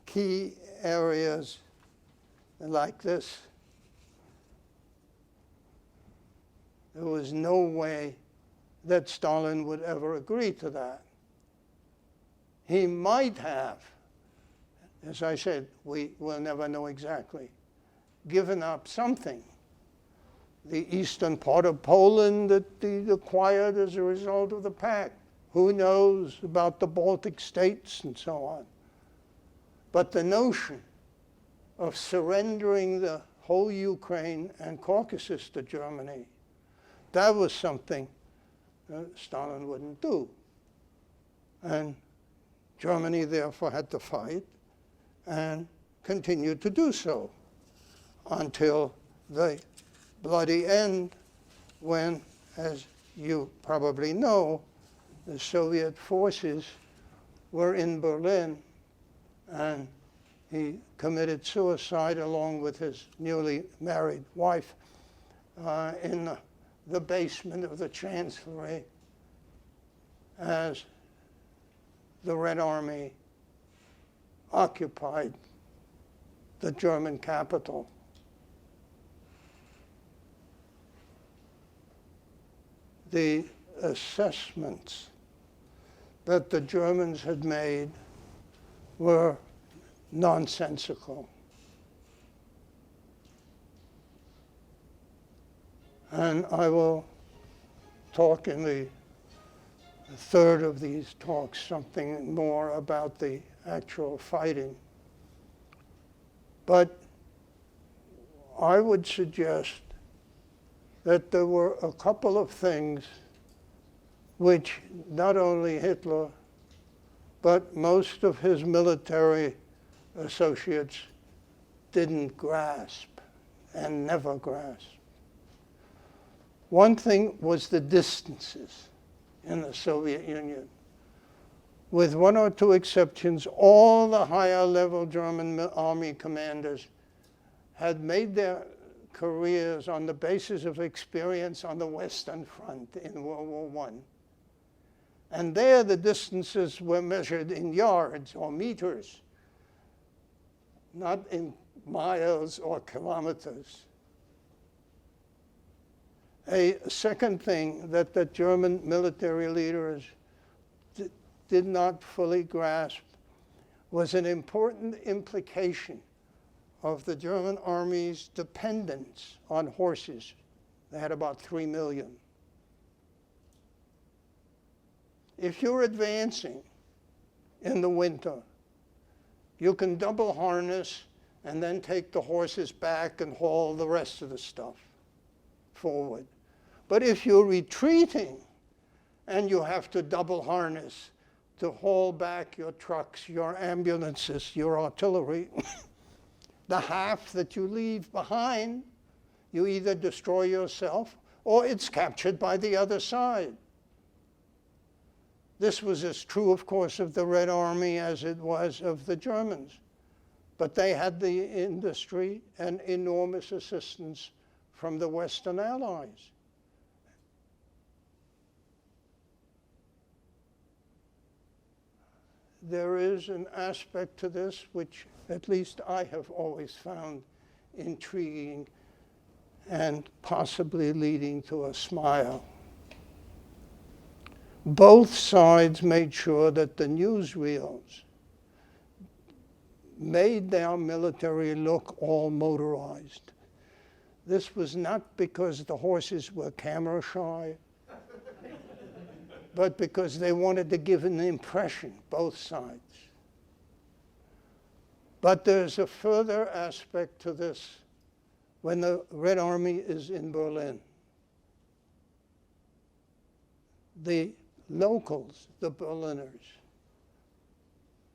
key areas like this, there was no way that Stalin would ever agree to that. He might have, as I said, we will never know exactly, given up something. The eastern part of Poland that he acquired as a result of the pact. Who knows about the Baltic states and so on. But the notion of surrendering the whole Ukraine and Caucasus to Germany, that was something Stalin wouldn't do. And Germany therefore had to fight and continued to do so until the bloody end when, as you probably know, the Soviet forces were in Berlin and he committed suicide along with his newly married wife in the basement of the Chancellery as the Red Army occupied the German capital. The assessments that the Germans had made were nonsensical. And I will talk in the third of these talks something more about the actual fighting. But I would suggest that there were a couple of things which not only Hitler, but most of his military associates didn't grasp and never grasped. One thing was the distances in the Soviet Union. With one or two exceptions, all the higher level German army commanders had made their careers on the basis of experience on the Western Front in World War I. And there the distances were measured in yards or meters, not in miles or kilometers. A second thing that the German military leaders did not fully grasp was an important implication of the German army's dependence on horses. They had about 3 million. If you're advancing in the winter, you can double harness and then take the horses back and haul the rest of the stuff forward. But if you're retreating and you have to double harness to haul back your trucks, your ambulances, your artillery, the half that you leave behind, you either destroy yourself or it's captured by the other side. This was as true, of course, of the Red Army as it was of the Germans. But they had the industry and enormous assistance from the Western Allies. There is an aspect to this which at least I have always found intriguing and possibly leading to a smile. Both sides made sure that the newsreels made their military look all motorized. This was not because the horses were camera shy, but because they wanted to give an impression, both sides. But there's a further aspect to this when the Red Army is in Berlin. The locals, the Berliners,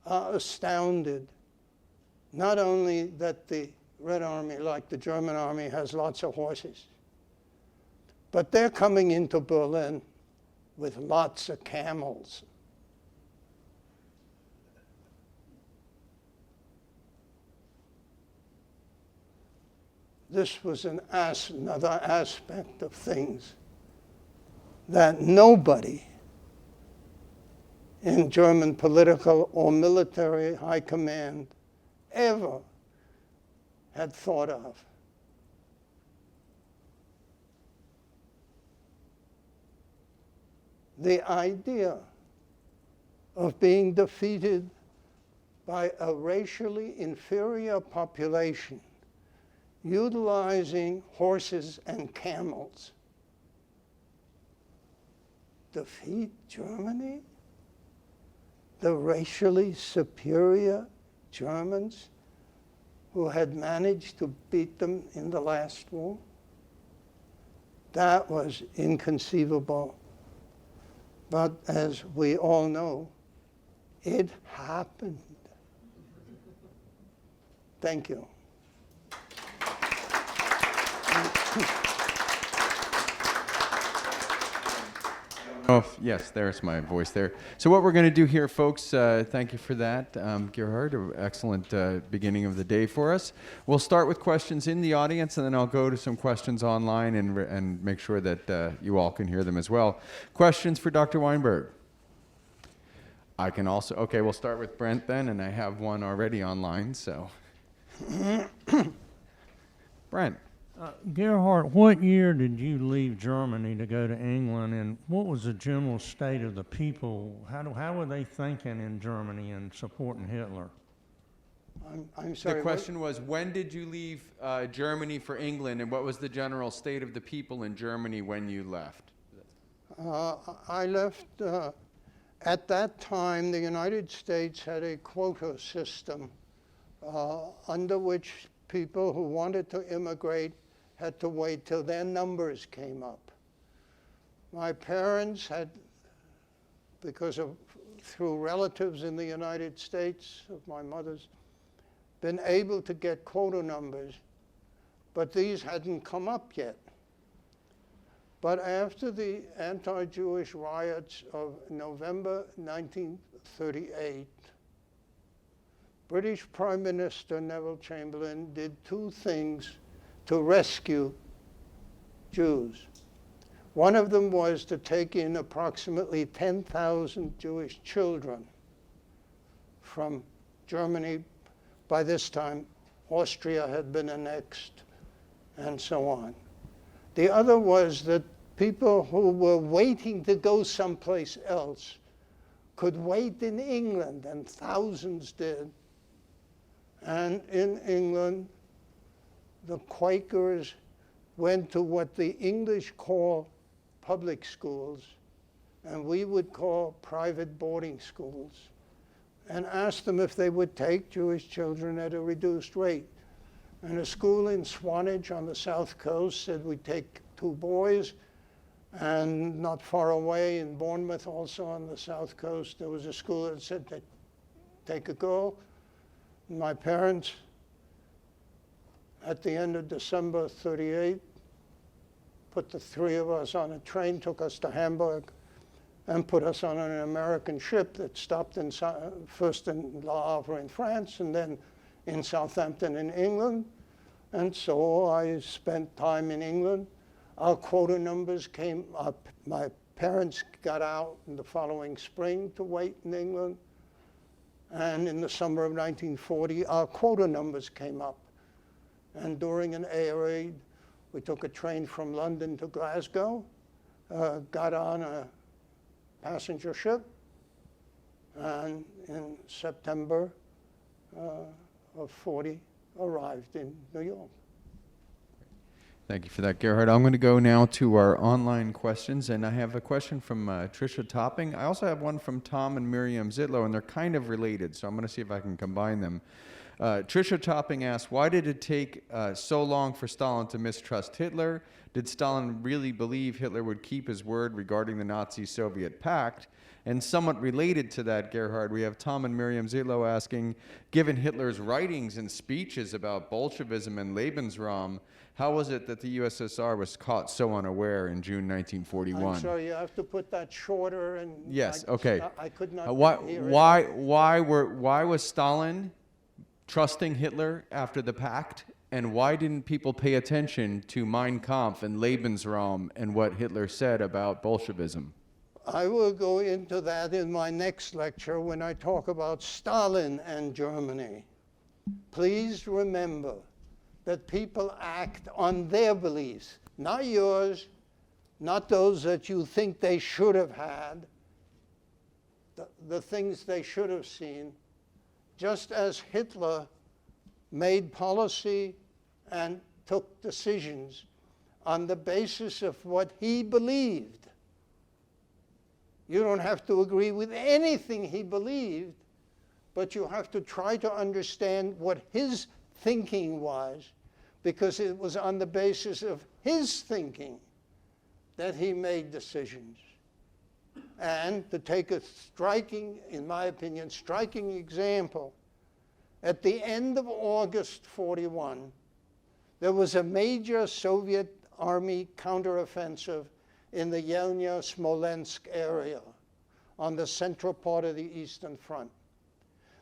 are astounded not only that the Red Army, like the German Army, has lots of horses, but they're coming into Berlin with lots of camels. This was another aspect of things that nobody in German political or military high command ever had thought of. The idea of being defeated by a racially inferior population utilizing horses and camels. Defeat Germany? The racially superior Germans who had managed to beat them in the last war? That was inconceivable. But as we all know, it happened. Thank you. Oh, yes, there's my voice there. So what we're going to do here, folks, thank you for that, Gerhard, excellent beginning of the day for us. We'll start with questions in the audience, and then I'll go to some questions online and make sure that you all can hear them as well. Questions for Dr. Weinberg? I can also, okay, we'll start with Brent then, and I have one already online, so. Brent. Gerhard, what year did you leave Germany to go to England, and what was the general state of the people? How were they thinking in Germany and supporting Hitler? I'm sorry. The question was, when did you leave Germany for England, and what was the general state of the people in Germany when you left? I left, at that time, the United States had a quota system under which people who wanted to immigrate had to wait till their numbers came up. My parents had, through relatives in the United States of my mother's, been able to get quota numbers, but these hadn't come up yet. But after the anti-Jewish riots of November 1938, British Prime Minister Neville Chamberlain did two things to rescue Jews. One of them was to take in approximately 10,000 Jewish children from Germany. By this time, Austria had been annexed, and so on. The other was that people who were waiting to go someplace else could wait in England, and thousands did. And in England, the Quakers went to what the English call public schools, and we would call private boarding schools, and asked them if they would take Jewish children at a reduced rate. And a school in Swanage on the south coast said we'd take 2 boys, and not far away in Bournemouth, also on the south coast, there was a school that said they'd take a girl. My parents, at the end of December 38, put the 3 of us on a train, took us to Hamburg, and put us on an American ship that stopped first in Le Havre in France, and then in Southampton in England. And so I spent time in England. Our quota numbers came up. My parents got out in the following spring to wait in England. And in the summer of 1940, our quota numbers came up. And during an air raid, we took a train from London to Glasgow, got on a passenger ship, and in September of 40, arrived in New York. Thank you for that, Gerhard. I'm going to go now to our online questions, and I have a question from Tricia Topping. I also have one from Tom and Miriam Zitlow, and they're kind of related, so I'm going to see if I can combine them. Trisha Topping asks, why did it take so long for Stalin to mistrust Hitler? Did Stalin really believe Hitler would keep his word regarding the Nazi-Soviet pact? And somewhat related to that, Gerhard, we have Tom and Miriam Zitlow asking, given Hitler's writings and speeches about Bolshevism and Lebensraum, how was it that the USSR was caught so unaware in June 1941? I'm sorry, you have to put that shorter and. Yes, okay. I could not hear it. Why was Stalin trusting Hitler after the pact? And why didn't people pay attention to Mein Kampf and Lebensraum and what Hitler said about Bolshevism? I will go into that in my next lecture when I talk about Stalin and Germany. Please remember that people act on their beliefs, not yours, not those that you think they should have had, the things they should have seen, just as Hitler made policy and took decisions on the basis of what he believed. You don't have to agree with anything he believed, but you have to try to understand what his thinking was, because it was on the basis of his thinking that he made decisions. And to take a striking, in my opinion, striking example, at the end of August 41, there was a major Soviet army counteroffensive in the Yelnya-Smolensk area on the central part of the Eastern Front.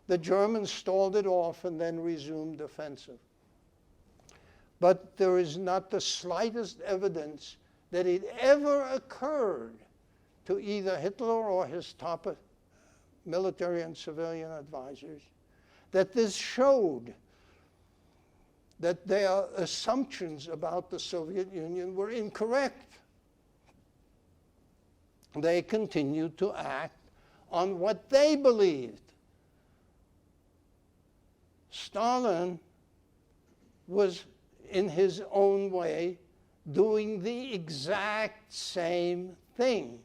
The Germans stalled it off and then resumed offensive. But there is not the slightest evidence that it ever occurred to either Hitler or his top military and civilian advisors that this showed that their assumptions about the Soviet Union were incorrect. They continued to act on what they believed. Stalin was, in his own way, doing the exact same thing.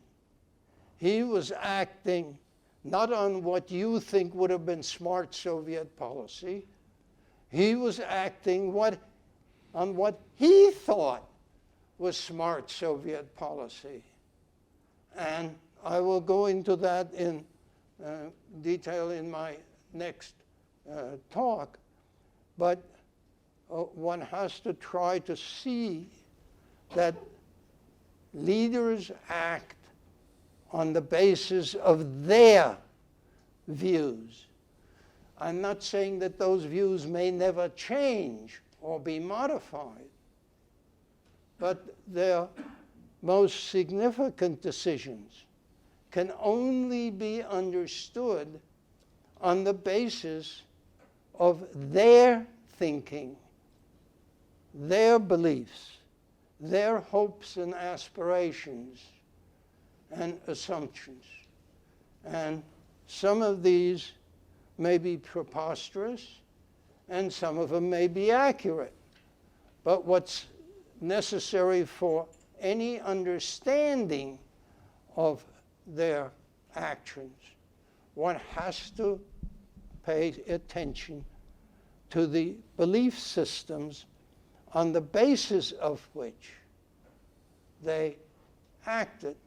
He was acting not on what you think would have been smart Soviet policy. He was acting on what he thought was smart Soviet policy. And I will go into that in detail in my next talk. But one has to try to see that leaders act on the basis of their views. I'm not saying that those views may never change or be modified, but their most significant decisions can only be understood on the basis of their thinking, their beliefs, their hopes and aspirations and assumptions. And some of these may be preposterous, and some of them may be accurate. But what's necessary for any understanding of their actions, one has to pay attention to the belief systems on the basis of which they acted.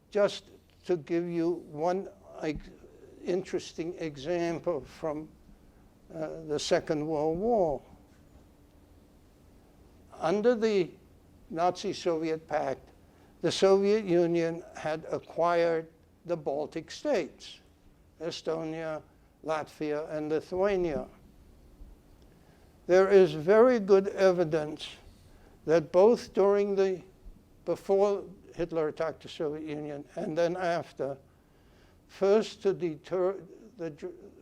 Just to give you one interesting example from the Second World War. Under the Nazi-Soviet pact, the Soviet Union had acquired the Baltic states, Estonia, Latvia, and Lithuania. There is very good evidence that both before Hitler attacked the Soviet Union and then after, first to deter the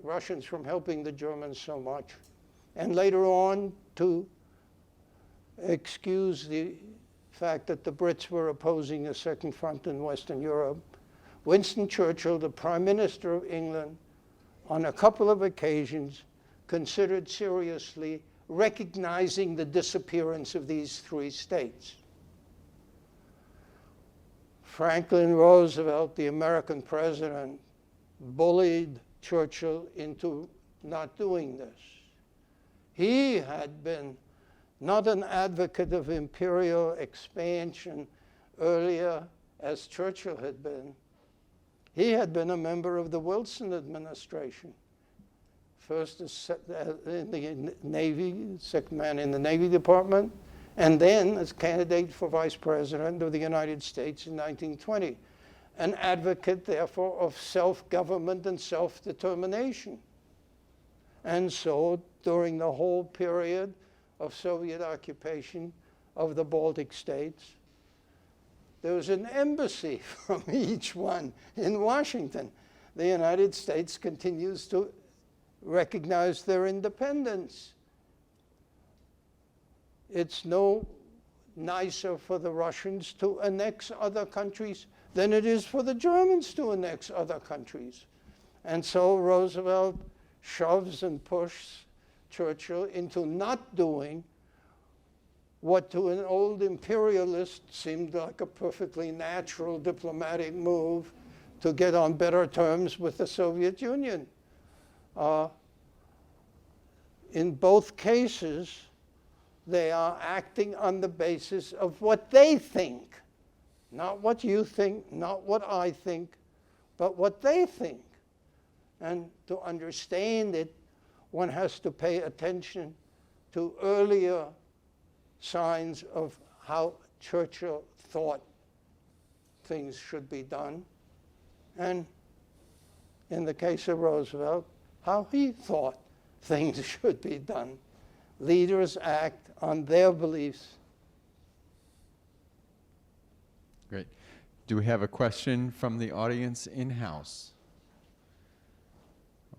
Russians from helping the Germans so much, and later on to excuse the fact that the Brits were opposing a second front in Western Europe, Winston Churchill, the Prime Minister of England, on a couple of occasions considered seriously recognizing the disappearance of these three states. Franklin Roosevelt, the American president, bullied Churchill into not doing this. He had been not an advocate of imperial expansion earlier, as Churchill had been. He had been a member of the Wilson administration. First in the Navy, second man in the Navy Department, and then as candidate for Vice President of the United States in 1920. An advocate, therefore, of self-government and self-determination. And so, during the whole period of Soviet occupation of the Baltic states, there was an embassy from each one in Washington. The United States continues to recognize their independence. It's no nicer for the Russians to annex other countries than it is for the Germans to annex other countries. And so Roosevelt shoves and pushes Churchill into not doing what to an old imperialist seemed like a perfectly natural diplomatic move to get on better terms with the Soviet Union. In both cases, they are acting on the basis of what they think. Not what you think, not what I think, but what they think. And to understand it, one has to pay attention to earlier signs of how Churchill thought things should be done, and in the case of Roosevelt, how he thought things should be done. Leaders act on their beliefs. Great. Do we have a question from the audience in-house?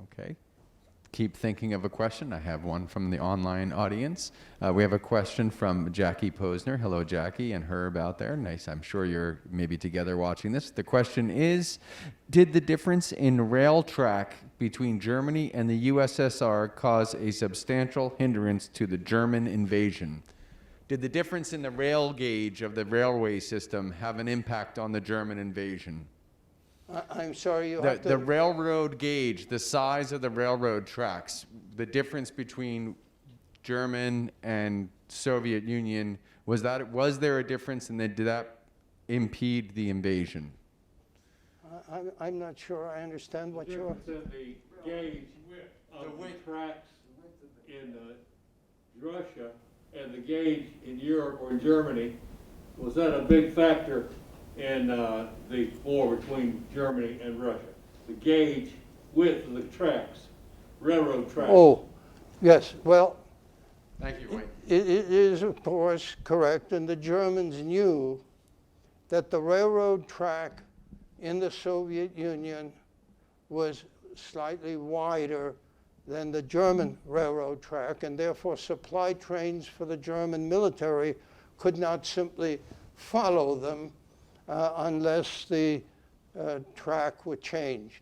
Okay. Keep thinking of a question. I have one from the online audience. We have a question from Jackie Posner. Hello, Jackie, and Herb out there. Nice. I'm sure you're maybe together watching this. The question is, did the difference in rail track between Germany and the USSR cause a substantial hindrance to the German invasion? Did the difference in the rail gauge of the railway system have an impact on the German invasion? I'm sorry, you have to... The railroad gauge, the size of the railroad tracks, the difference between German and Soviet Union, was there a difference, and then did that impede the invasion? I'm not sure I understand what you're... The difference in the gauge of the tracks in Russia and the gauge in Europe or in Germany, was that a big factor in the war between Germany and Russia? The gauge width of the tracks, railroad tracks. Oh, yes, well... Thank you, Wayne. It is, of course, correct, and the Germans knew that the railroad track in the Soviet Union was slightly wider than the German railroad track, and therefore supply trains for the German military could not simply follow them unless the track were changed.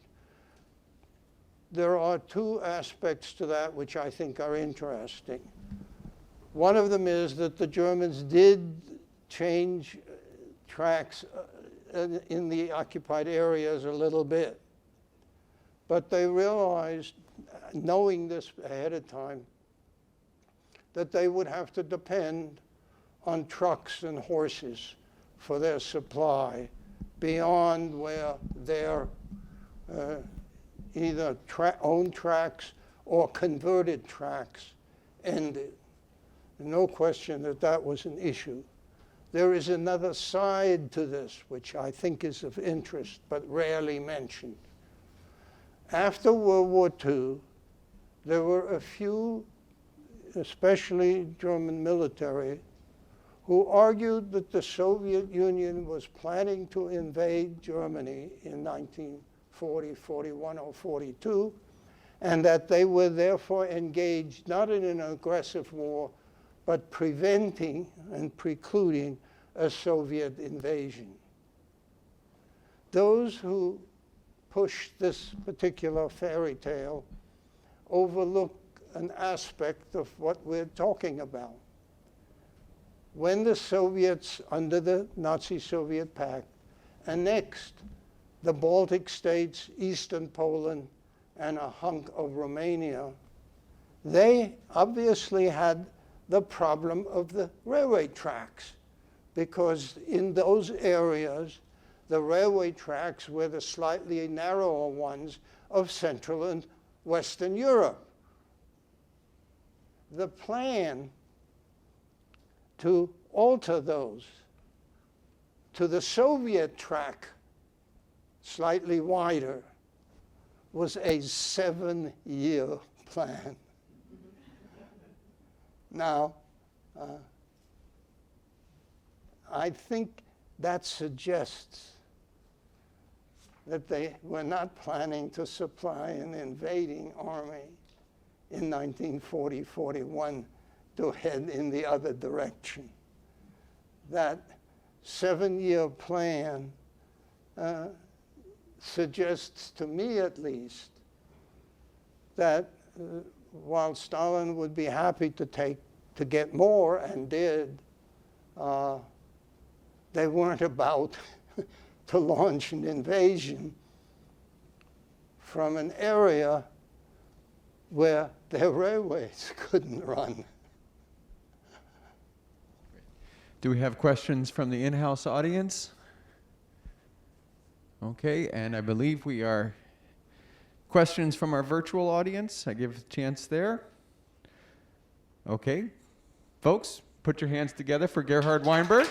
There are two aspects to that which I think are interesting. One of them is that the Germans did change tracks in the occupied areas a little bit, but they realized, knowing this ahead of time, that they would have to depend on trucks and horses for their supply beyond where their either own tracks or converted tracks ended. No question that that was an issue. There is another side to this, which I think is of interest, but rarely mentioned. After World War II, there were a few, especially German military, who argued that the Soviet Union was planning to invade Germany in 1940, 41, or 42, and that they were therefore engaged not in an aggressive war, but preventing and precluding a Soviet invasion. Those who push this particular fairy tale overlook an aspect of what we're talking about. When the Soviets, under the Nazi-Soviet Pact, annexed the Baltic states, Eastern Poland, and a hunk of Romania, they obviously had the problem of the railway tracks, because in those areas, the railway tracks were the slightly narrower ones of Central and Western Europe. The plan to alter those to the Soviet track, slightly wider, was a 7-year plan. Now, I think that suggests that they were not planning to supply an invading army in 1940-41 to head in the other direction. That 7-year plan suggests, to me at least, that while Stalin would be happy to get more, and did, they weren't about to launch an invasion from an area where their railways couldn't run. Do we have questions from the in-house audience? Okay, and I believe we are questions from our virtual audience. I give a chance there. Okay, folks, put your hands together for Gerhard Weinberg.